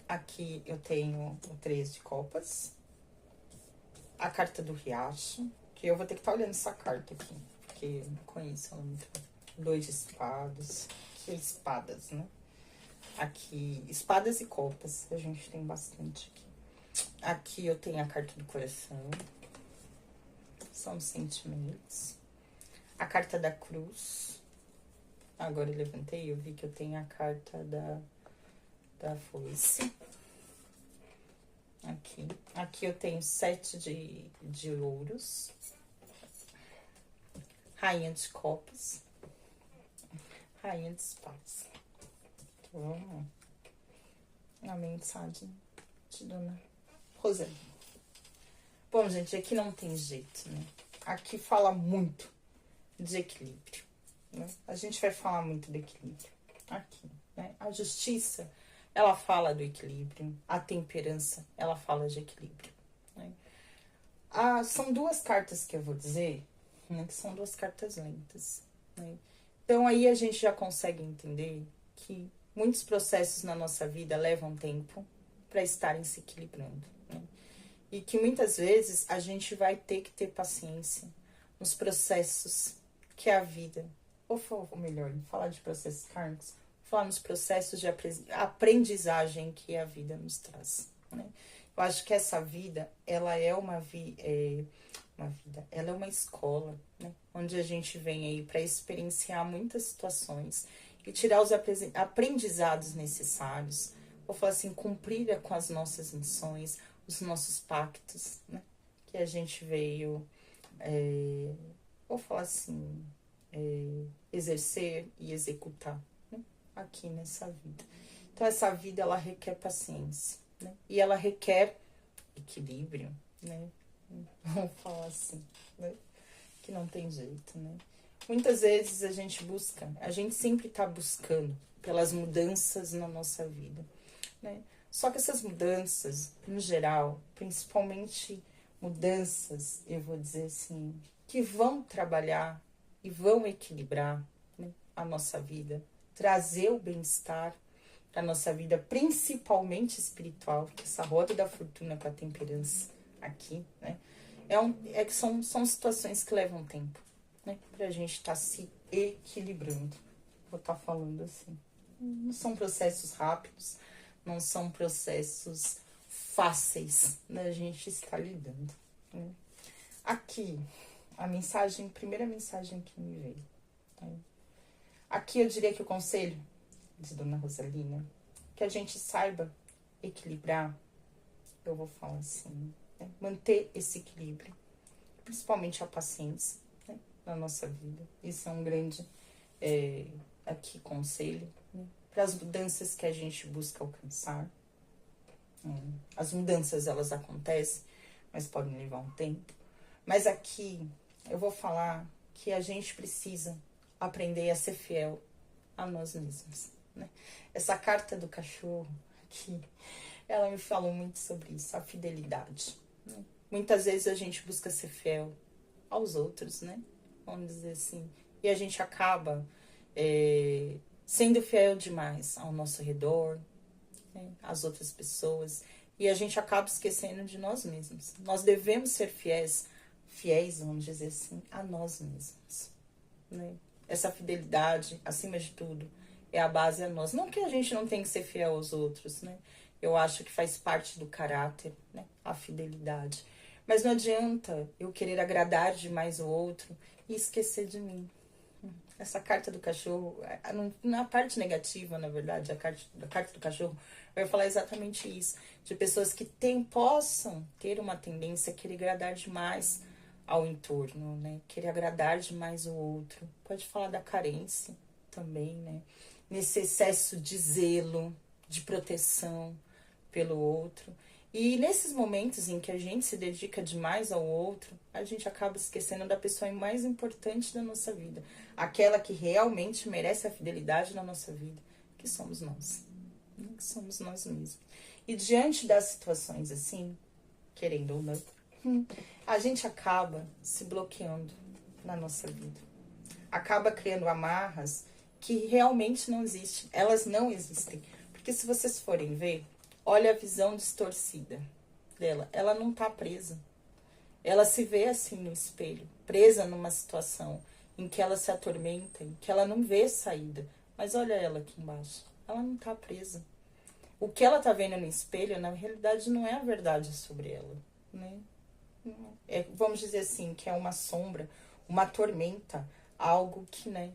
Aqui eu tenho o 3 de copas. a carta do riacho, que eu vou ter que estar olhando essa carta aqui, porque eu não conheço ela muito. 2 de espadas, aqui espadas, né? Aqui, espadas e copas, a gente tem bastante aqui. Aqui eu tenho a carta do coração, são os sentimentos. A carta da cruz, agora eu levantei, eu vi que eu tenho a carta da foice. Aqui eu tenho 7 de ouros. Rainha de copas. Rainha de espadas. Então, a mensagem de Dona Roseli. Bom, gente, aqui não tem jeito, né? Aqui fala muito de equilíbrio, né? A gente vai falar muito do equilíbrio aqui, né? A justiça, ela fala do equilíbrio. A temperança, ela fala de equilíbrio, né? São 2 cartas que eu vou dizer, né, que são 2 cartas lentas, né? Então, aí a gente já consegue entender que muitos processos na nossa vida levam tempo para estarem se equilibrando, né? E que muitas vezes a gente vai ter que ter paciência nos processos que a vida, ou melhor, falar de processos kármicos, falar nos processos de aprendizagem que a vida nos traz, né? Eu acho que essa vida, ela é uma vida, ela é uma escola, né? Onde a gente vem aí para experienciar muitas situações e tirar os aprendizados necessários, vou falar assim, cumprir com as nossas missões, os nossos pactos, né? Que a gente veio, vou falar assim, exercer e executar, né? Aqui nessa vida. Então, essa vida, ela requer paciência, né? E ela requer equilíbrio, né? Vamos falar assim, né? Que não tem jeito, né? Muitas vezes a gente sempre está buscando pelas mudanças na nossa vida, né? Só que essas mudanças, no geral, principalmente mudanças, eu vou dizer assim, que vão trabalhar e vão equilibrar, né, a nossa vida, trazer o bem-estar para a nossa vida, principalmente espiritual, porque essa roda da fortuna com a temperança aqui, né, são situações que levam tempo, né, para a gente estar se equilibrando. Vou estar falando assim. Não são processos rápidos, não são processos fáceis da gente estar lidando, né? Aqui, primeira mensagem que me veio, né? Aqui eu diria que o conselho de Dona Rosalina, que a gente saiba equilibrar, eu vou falar assim, né? Manter esse equilíbrio, principalmente a paciência, né, na nossa vida. Isso é um grande aqui conselho, né, para as mudanças que a gente busca alcançar. As mudanças, elas acontecem, mas podem levar um tempo. Mas aqui eu vou falar que a gente precisa aprender a ser fiel a nós mesmos, né? Essa carta do cachorro aqui, ela me falou muito sobre isso, a fidelidade, né? Muitas vezes a gente busca ser fiel aos outros, né? Vamos dizer assim. E a gente acaba sendo fiel demais ao nosso redor, né, às outras pessoas. E a gente acaba esquecendo de nós mesmos. Nós devemos ser fiéis, vamos dizer assim, a nós mesmos, né? Essa fidelidade, acima de tudo, é a base a nós. Não que a gente não tenha que ser fiel aos outros, né? Eu acho que faz parte do caráter, né, a fidelidade. Mas não adianta eu querer agradar demais o outro e esquecer de mim. Essa carta do cachorro, na parte negativa, na verdade, a carta do cachorro vai falar exatamente isso. De pessoas que possam ter uma tendência a querer agradar demais ao entorno, né? Querer agradar demais o outro. Pode falar da carência também, né? Nesse excesso de zelo, de proteção pelo outro. E nesses momentos em que a gente se dedica demais ao outro, a gente acaba esquecendo da pessoa mais importante da nossa vida. Aquela que realmente merece a fidelidade na nossa vida, que somos nós. Que somos nós mesmos. E diante das situações assim, querendo ou não, a gente acaba se bloqueando na nossa vida. Acaba criando amarras que realmente não existem. Elas não existem. Porque se vocês forem ver, olha a visão distorcida dela. Ela não tá presa. Ela se vê assim no espelho, presa numa situação em que ela se atormenta, em que ela não vê saída. Mas olha ela aqui embaixo, ela não tá presa. O que ela tá vendo no espelho, na realidade, não é a verdade sobre ela, né? Vamos dizer assim, que é uma sombra, uma tormenta, algo que, né,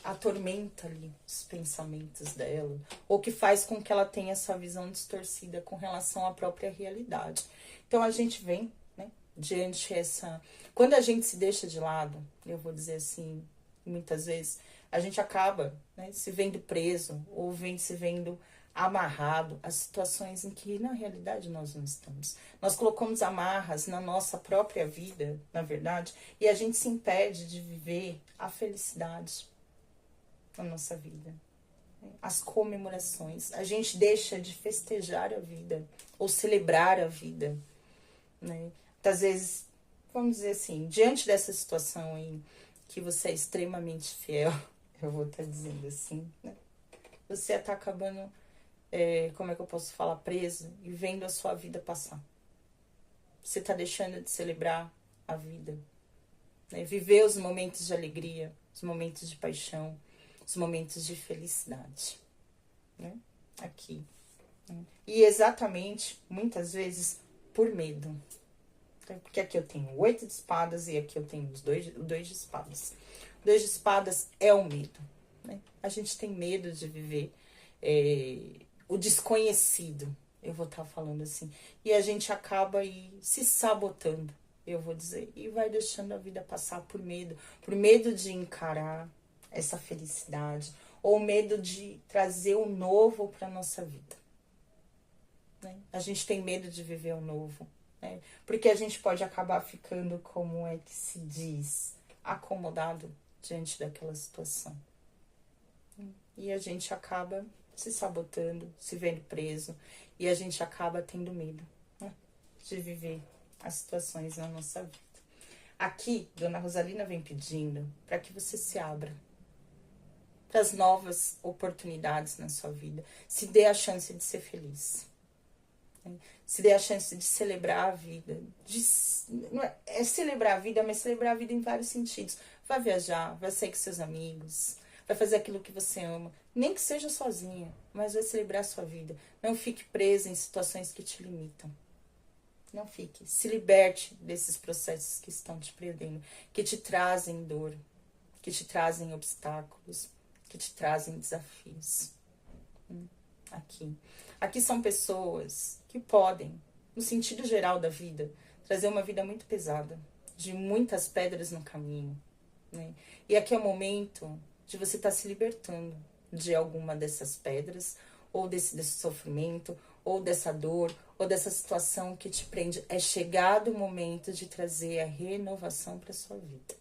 atormenta ali os pensamentos dela, ou que faz com que ela tenha essa visão distorcida com relação à própria realidade. Então a gente vem, né, diante essa... Quando a gente se deixa de lado, eu vou dizer assim, muitas vezes, a gente acaba, né, se vendo preso, ou se vendo amarrado a situações em que na realidade nós não estamos. Nós colocamos amarras na nossa própria vida, na verdade, e a gente se impede de viver a felicidade na nossa vida. As comemorações. A gente deixa de festejar a vida ou celebrar a vida, né? Muitas vezes, vamos dizer assim, diante dessa situação em que você é extremamente fiel, eu vou estar dizendo assim, né? Você está acabando, como é que eu posso falar, preso e vendo a sua vida passar. Você está deixando de celebrar a vida, né? Viver os momentos de alegria, os momentos de paixão, os momentos de felicidade, né? Aqui. E exatamente, muitas vezes, por medo. Porque aqui eu tenho o 8 de espadas e aqui eu tenho o 2 de espadas. O 2 de espadas é o medo, né? A gente tem medo de viver o desconhecido, eu vou estar falando assim. E a gente acaba aí se sabotando, eu vou dizer. E vai deixando a vida passar por medo de encarar essa felicidade. Ou medo de trazer o novo para nossa vida, né? A gente tem medo de viver o novo, né? Porque a gente pode acabar ficando, como é que se diz, acomodado diante daquela situação. E a gente acaba se sabotando, se vendo preso, e a gente acaba tendo medo, né, de viver as situações na nossa vida. Aqui, Dona Rosalina vem pedindo para que você se abra para as novas oportunidades na sua vida. Se dê a chance de ser feliz. Se dê a chance de celebrar a vida. Não é celebrar a vida, mas celebrar a vida em vários sentidos. Vai viajar, vai sair com seus amigos, vai fazer aquilo que você ama. Nem que seja sozinha, mas vai celebrar a sua vida. Não fique presa em situações que te limitam. Não fique. Se liberte desses processos que estão te prendendo, que te trazem dor, que te trazem obstáculos, que te trazem desafios. Aqui. Aqui são pessoas que podem, no sentido geral da vida, trazer uma vida muito pesada, de muitas pedras no caminho, né? E aqui é o momento de você estar se libertando de alguma dessas pedras, ou desse sofrimento, ou dessa dor, ou dessa situação que te prende. É chegado o momento de trazer a renovação para sua vida.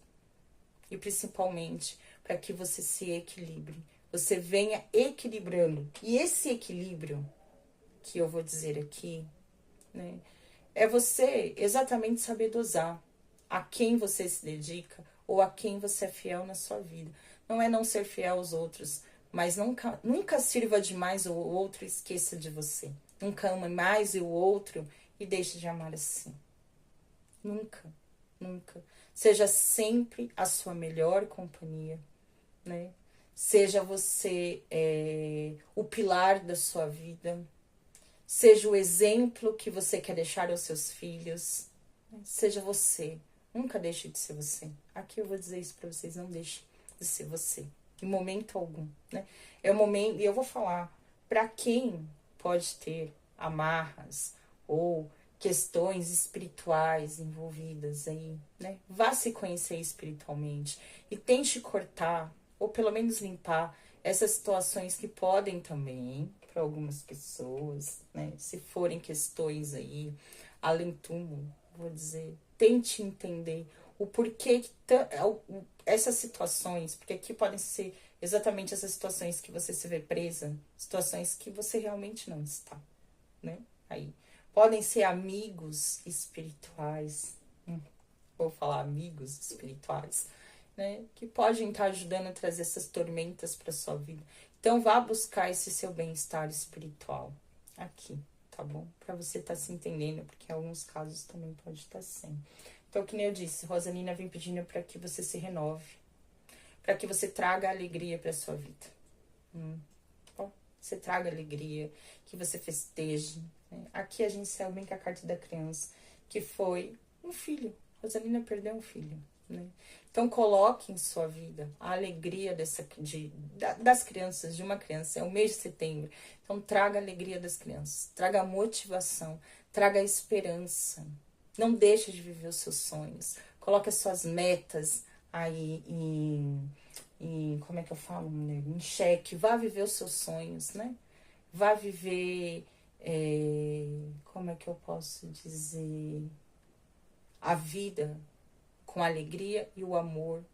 E principalmente para que você se equilibre. Você venha equilibrando. E esse equilíbrio que eu vou dizer aqui, né, é você exatamente saber dosar a quem você se dedica ou a quem você é fiel na sua vida. Não é não ser fiel aos outros, mas nunca sirva demais o outro e esqueça de você. Nunca ame mais o outro e deixe de amar assim. Nunca, nunca. Seja sempre a sua melhor companhia, né? Seja você o pilar da sua vida. Seja o exemplo que você quer deixar aos seus filhos. Seja você. Nunca deixe de ser você. Aqui eu vou dizer isso para vocês. Não deixe de ser você. Em momento algum, né? É o momento... E eu vou falar para quem pode ter amarras ou questões espirituais envolvidas aí, né? Vá se conhecer espiritualmente e tente cortar, ou pelo menos limpar, essas situações que podem também, para algumas pessoas, né? Se forem questões aí, além túmulo, vou dizer, tente entender o porquê que essas situações, porque aqui podem ser exatamente essas situações que você se vê presa, situações que você realmente não está, né? Aí podem ser amigos espirituais, vou falar amigos espirituais, né? Que podem estar ajudando a trazer essas tormentas para sua vida. Então vá buscar esse seu bem-estar espiritual aqui, tá bom? Para você estar se entendendo, porque em alguns casos também pode estar sem. Então, que nem eu disse, Rosalina vem pedindo para que você se renove, para que você traga alegria para sua vida. Bom, você traga alegria, que você festeje. Né? Aqui a gente saiu bem com a carta da criança, que foi um filho. Rosalina perdeu um filho. Né? Então, coloque em sua vida a alegria das crianças, de uma criança. É o mês de setembro. Então, traga a alegria das crianças, traga a motivação, traga a esperança. Não deixe de viver os seus sonhos. Coloque as suas metas aí como é que eu falo, né? Em xeque. Vá viver os seus sonhos, né? Vá viver, como é que eu posso dizer, a vida com a alegria e o amor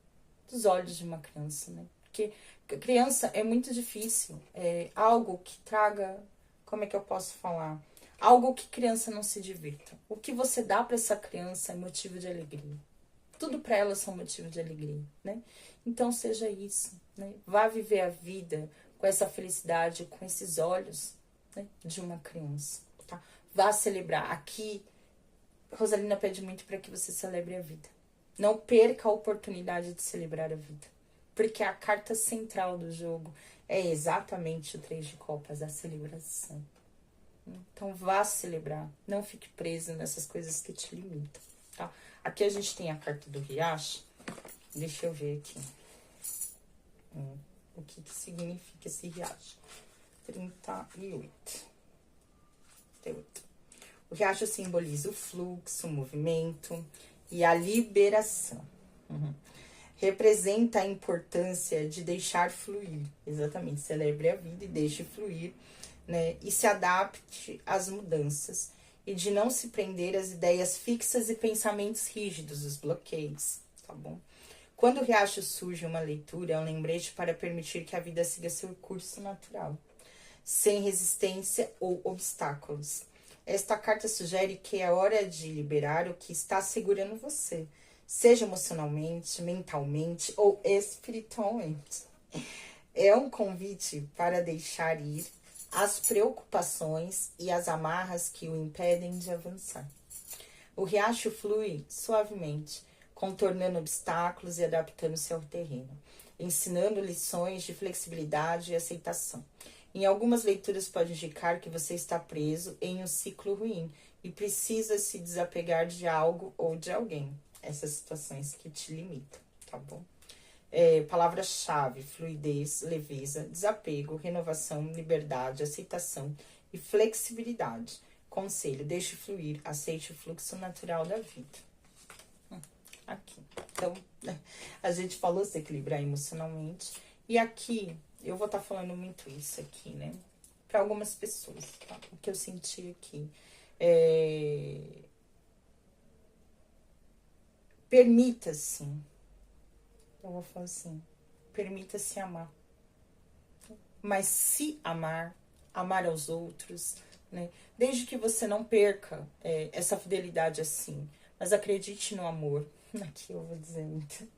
dos olhos de uma criança, né? Porque criança é muito difícil. É algo que traga, como é que eu posso falar? Algo que criança não se divirta. O que você dá para essa criança é motivo de alegria. Tudo para ela são motivo de alegria, né? Então seja isso, né? Vá viver a vida com essa felicidade, com esses olhos, né, de uma criança, tá? Vá celebrar. Aqui, Rosalina pede muito para que você celebre a vida. Não perca a oportunidade de celebrar a vida. Porque a carta central do jogo é exatamente o 3 de copas, a celebração. Então vá celebrar, não fique preso nessas coisas que te limitam, tá? Aqui a gente tem a carta do riacho. Deixa eu ver aqui. O que significa esse riacho? 38. O riacho simboliza o fluxo, o movimento e a liberação. Representa a importância de deixar fluir. Exatamente, celebre a vida e deixe fluir, né? E se adapte às mudanças. E de não se prender às ideias fixas e pensamentos rígidos, os bloqueios, tá bom? Quando o riacho surge uma leitura, é um lembrete para permitir que a vida siga seu curso natural, sem resistência ou obstáculos. Esta carta sugere que é hora de liberar o que está segurando você, seja emocionalmente, mentalmente ou espiritualmente. É um convite para deixar ir as preocupações e as amarras que o impedem de avançar. O riacho flui suavemente, contornando obstáculos e adaptando-se ao terreno, ensinando lições de flexibilidade e aceitação. Em algumas leituras pode indicar que você está preso em um ciclo ruim e precisa se desapegar de algo ou de alguém. Essas situações que te limitam, tá bom? Palavra-chave: fluidez, leveza, desapego, renovação, liberdade, aceitação e flexibilidade. Conselho: deixe fluir, aceite o fluxo natural da vida. Aqui. Então, a gente falou se equilibrar emocionalmente. E aqui, eu vou estar falando muito isso aqui, né? Para algumas pessoas, tá? O que eu senti aqui. Permita-se. Eu vou falar assim, permita-se amar. Mas se amar, amar aos outros, né? Desde que você não perca essa fidelidade assim. Mas acredite no amor. Aqui eu vou dizer muito.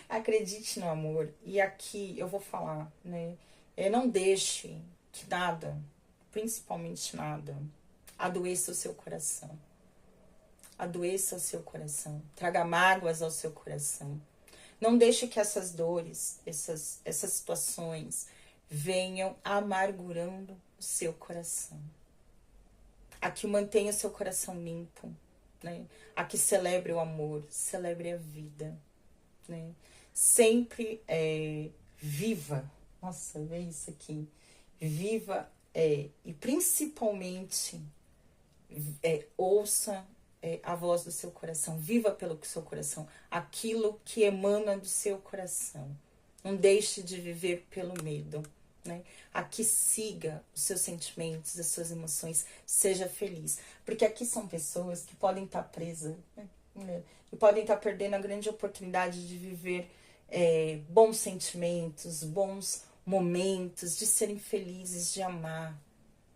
Acredite no amor. E aqui eu vou falar, né? Não deixe que nada, principalmente nada, adoeça o seu coração. Adoeça o seu coração. Traga mágoas ao seu coração. Não deixe que essas dores, essas situações venham amargurando o seu coração. Aqui mantenha o seu coração limpo, né? Aqui celebre o amor, celebre a vida, né? Sempre viva. Nossa, vê isso aqui. Viva e principalmente ouça a voz do seu coração, viva pelo seu coração, aquilo que emana do seu coração. Não deixe de viver pelo medo, né? Aqui siga os seus sentimentos, as suas emoções, seja feliz. Porque aqui são pessoas que podem estar presas, né? E podem estar perdendo a grande oportunidade de viver bons sentimentos, bons momentos, de serem felizes, de amar,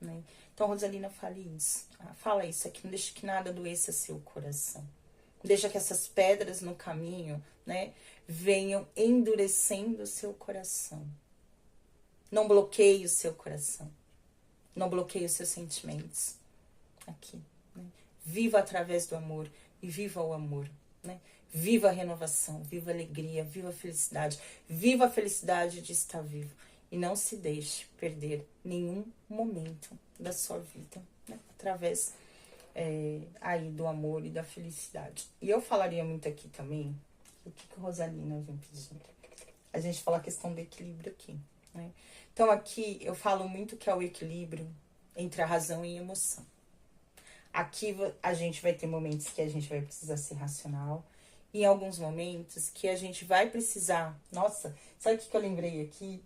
né? Então, Rosalina, fala isso aqui, não deixe que nada adoeça seu coração. Não deixa que essas pedras no caminho, né, venham endurecendo o seu coração. Não bloqueie o seu coração. Não bloqueie os seus sentimentos. Aqui, né? Viva através do amor e viva o amor. né? Viva a renovação, viva a alegria, viva a felicidade de estar vivo. E não se deixe perder nenhum momento da sua vida, né? Através aí do amor e da felicidade. E eu falaria muito aqui também, o que a Rosalina vem pedindo. A gente fala a questão do equilíbrio aqui, né? Então aqui eu falo muito que é o equilíbrio entre a razão e a emoção. Aqui a gente vai ter momentos que a gente vai precisar ser racional. E em alguns momentos que a gente vai precisar... Nossa, sabe o que eu lembrei aqui?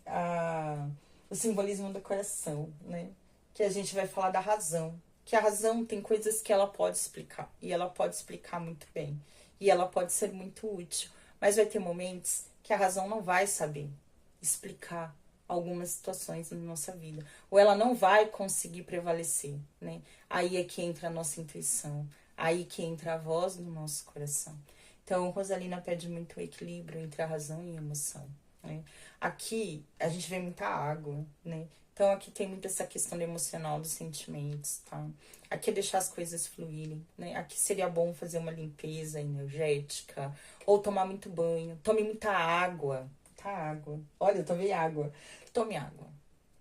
O simbolismo do coração, né? Que a gente vai falar da razão. Que a razão tem coisas que ela pode explicar. E ela pode explicar muito bem. E ela pode ser muito útil. Mas vai ter momentos que a razão não vai saber explicar algumas situações na nossa vida. Ou ela não vai conseguir prevalecer, né? Aí é que entra a nossa intuição. Aí que entra a voz do nosso coração. Então, Rosalina pede muito equilíbrio entre a razão e a emoção, né? Aqui, a gente vê muita água, né? Então, aqui tem muito essa questão do emocional, dos sentimentos, tá? Aqui é deixar as coisas fluírem, né? Aqui seria bom fazer uma limpeza energética, ou tomar muito banho. Tome muita água, tá? Água. Olha, eu tomei água. Tome água,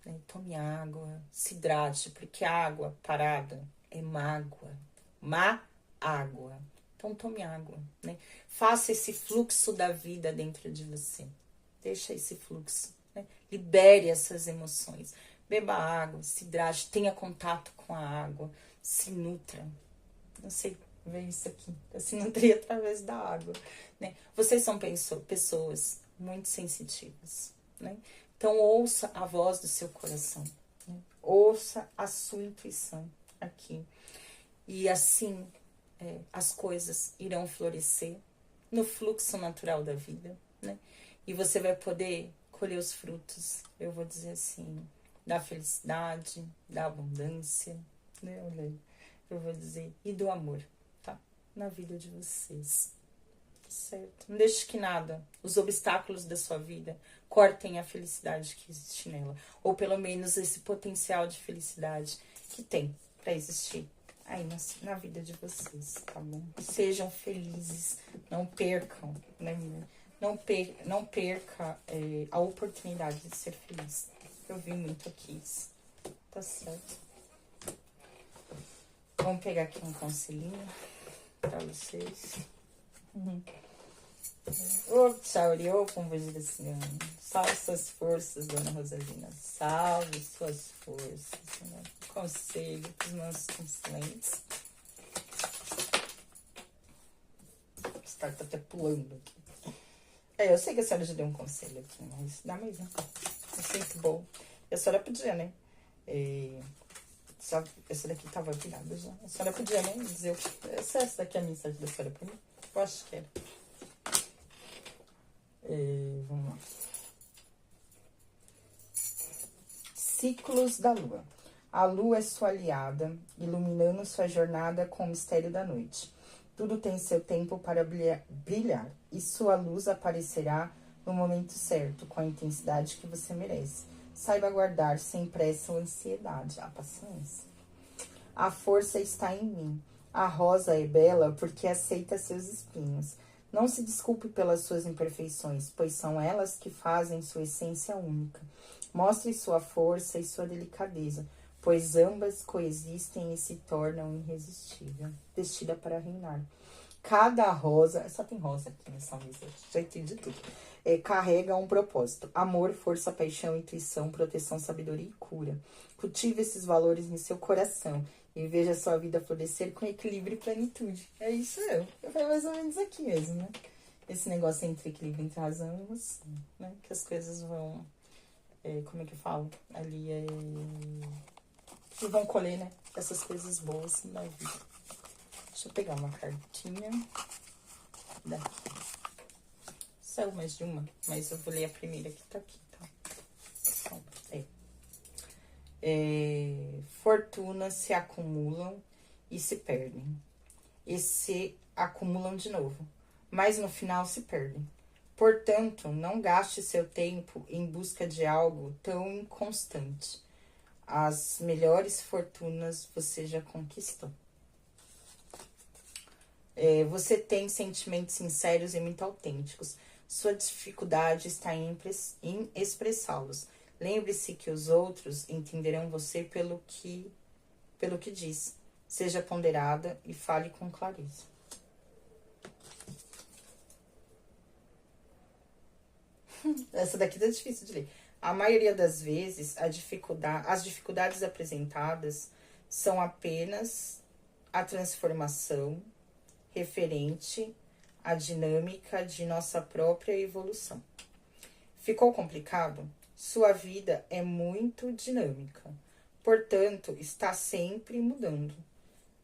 né? Tome água, se hidrate, porque água parada é mágoa. Má água. Então, tome água, né? Faça esse fluxo da vida dentro de você. Deixa esse fluxo, né? Libere essas emoções. Beba água, se hidrate, tenha contato com a água, se nutra. Não sei ver isso aqui. Eu se nutri através da água, né? Vocês são pessoas muito sensitivas, né? Então, ouça a voz do seu coração, né? Ouça a sua intuição aqui. E assim, as coisas irão florescer no fluxo natural da vida, né? E você vai poder colher os frutos, eu vou dizer assim, da felicidade, da abundância, né? Eu vou dizer, e do amor, tá? Na vida de vocês, certo? Não deixe que nada, os obstáculos da sua vida, cortem a felicidade que existe nela, ou pelo menos esse potencial de felicidade que tem para existir aí na vida de vocês, tá bom? Sejam felizes, não percam, né? Não perca a oportunidade de ser feliz. Eu vi muito aqui isso, tá certo? Vamos pegar aqui um conselhinho pra vocês. Ô, tchau, convite assim, salve suas forças, dona Rosalina. Salve suas forças, né? Conselho para os nossos consulentes. O Star tá até pulando aqui. Eu sei que a senhora já deu um conselho aqui, mas dá mesmo. Eu sei que bom. E a senhora podia, né? Essa daqui tava virada já. A senhora podia, né? Dizer essa daqui é a mensagem da senhora pra mim? Eu acho que era. Vamos lá. Ciclos da lua. A lua é sua aliada, iluminando sua jornada com o mistério da noite. Tudo tem seu tempo para brilhar, e sua luz aparecerá no momento certo, com a intensidade que você merece. Saiba guardar sem pressa ou ansiedade, a paciência. A força está em mim. A rosa é bela porque aceita seus espinhos. Não se desculpe pelas suas imperfeições, pois são elas que fazem sua essência única. Mostre sua força e sua delicadeza, pois ambas coexistem e se tornam irresistível. Vestida para reinar. Cada rosa, só tem rosa aqui nessa mesa, já entendi tudo. Carrega um propósito: amor, força, paixão, intuição, proteção, sabedoria e cura. Cultive esses valores em seu coração e veja sua vida florescer com equilíbrio e plenitude. É isso mesmo. Foi mais ou menos aqui mesmo, né? Esse negócio entre equilíbrio, entre razão e emoção, né? Que as coisas vão... como é que eu falo? Ali que vão colher, né? Essas coisas boas na vida. Deixa eu pegar uma cartinha daqui. Saiu mais de uma, mas eu vou ler a primeira que tá aqui, tá? Fortunas se acumulam e se perdem. E se acumulam de novo, mas no final se perdem. Portanto, não gaste seu tempo em busca de algo tão inconstante. As melhores fortunas você já conquistou. Você tem sentimentos sinceros e muito autênticos. Sua dificuldade está em expressá-los. Lembre-se que os outros entenderão você pelo que diz. Seja ponderada e fale com clareza. Essa daqui tá difícil de ler. A maioria das vezes, as dificuldades apresentadas são apenas a transformação referente à dinâmica de nossa própria evolução. Ficou complicado? Sua vida é muito dinâmica, portanto, está sempre mudando.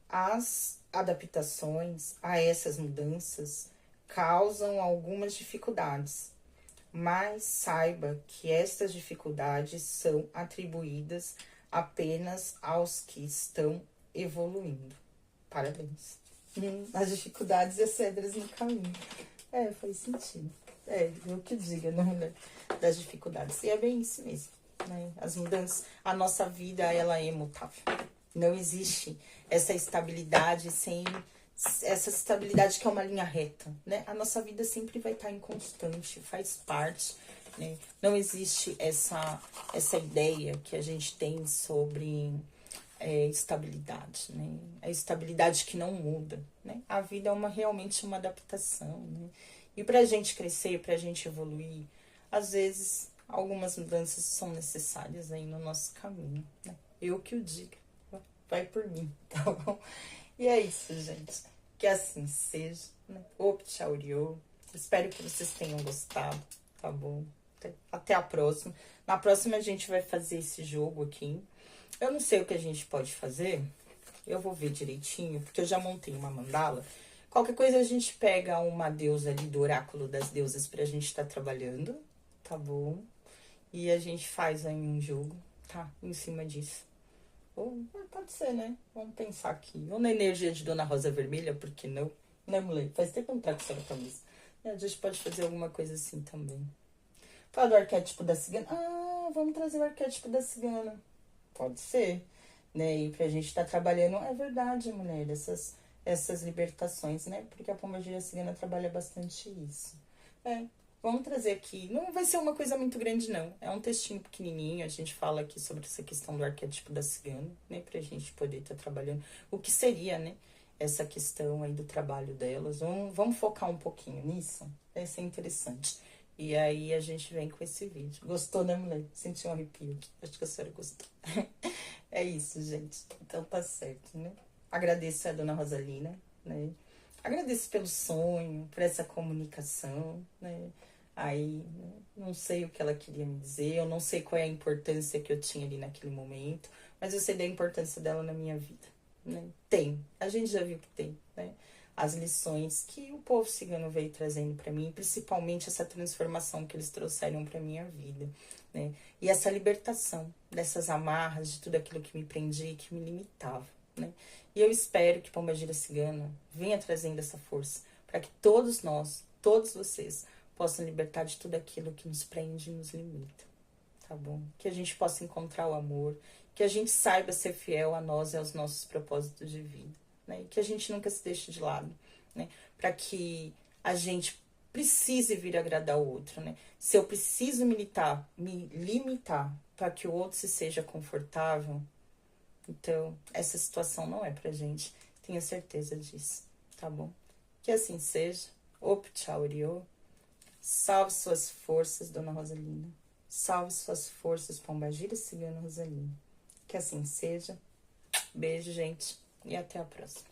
As adaptações a essas mudanças causam algumas dificuldades, mas saiba que estas dificuldades são atribuídas apenas aos que estão evoluindo. Parabéns. As dificuldades e as pedras no caminho. Faz sentido. Eu que diga, não, né? Das dificuldades. E é bem isso mesmo, né? As mudanças, a nossa vida, ela é imutável. Não existe essa estabilidade sem essa estabilidade que é uma linha reta, né? A nossa vida sempre vai estar inconstante, faz parte, né? Não existe essa ideia que a gente tem sobre estabilidade, né? A estabilidade que não muda, né? A vida é realmente uma adaptação, né? E pra gente crescer, pra gente evoluir, às vezes algumas mudanças são necessárias aí no nosso caminho, né? Eu que o diga, vai por mim, tá bom? E é isso, gente. Que assim seja, né? Opchauriô. Espero que vocês tenham gostado, tá bom? Até a próxima. Na próxima a gente vai fazer esse jogo aqui. Eu não sei o que a gente pode fazer. Eu vou ver direitinho, porque eu já montei uma mandala. Qualquer coisa a gente pega uma deusa ali do oráculo das deusas pra gente estar trabalhando, tá bom? E a gente faz aí um jogo, tá? Em cima disso. Ou pode ser, né? Vamos pensar aqui. Ou na energia de Dona Rosa Vermelha, por que não? Né, mulher? Faz tempo que eu não trago essa camisa. A gente pode fazer alguma coisa assim também. Fala do arquétipo da cigana. Ah, vamos trazer o arquétipo da cigana. Pode ser, né? E pra gente estar trabalhando, é verdade, mulher, essas libertações, né? Porque a pombagira cigana trabalha bastante isso. Vamos trazer aqui. Não vai ser uma coisa muito grande, não. É um textinho pequenininho. A gente fala aqui sobre essa questão do arquétipo da cigana, né? Pra gente poder estar trabalhando. O que seria, né? Essa questão aí do trabalho delas. Vamos focar um pouquinho nisso? Vai ser interessante. E aí a gente vem com esse vídeo. Gostou, né, mulher? Senti um arrepio aqui. Acho que a senhora gostou. É isso, gente. Então tá certo, né? Agradeço a dona Rosalina, né? Agradeço pelo sonho, por essa comunicação, né? Aí, né? Não sei o que ela queria me dizer, eu não sei qual é a importância que eu tinha ali naquele momento, mas eu sei da importância dela na minha vida, né? Tem, a gente já viu que tem, né? As lições que o povo cigano veio trazendo para mim, principalmente essa transformação que eles trouxeram para minha vida, né? E essa libertação dessas amarras, de tudo aquilo que me prendia e que me limitava, né? E eu espero que Pombagira Cigana venha trazendo essa força para que todos nós, todos vocês, possam libertar de tudo aquilo que nos prende e nos limita, tá bom? Que a gente possa encontrar o amor, que a gente saiba ser fiel a nós e aos nossos propósitos de vida, né? E que a gente nunca se deixe de lado, né? Para que a gente precise vir agradar o outro, né? Se eu preciso me limitar para que o outro se seja confortável, então essa situação não é pra gente. Tenha certeza disso, tá bom? Que assim seja. Opchauriô. Salve suas forças, Dona Rosalina. Salve suas forças, Pombagira Cigana Rosalina. Que assim seja. Beijo, gente. E até a próxima.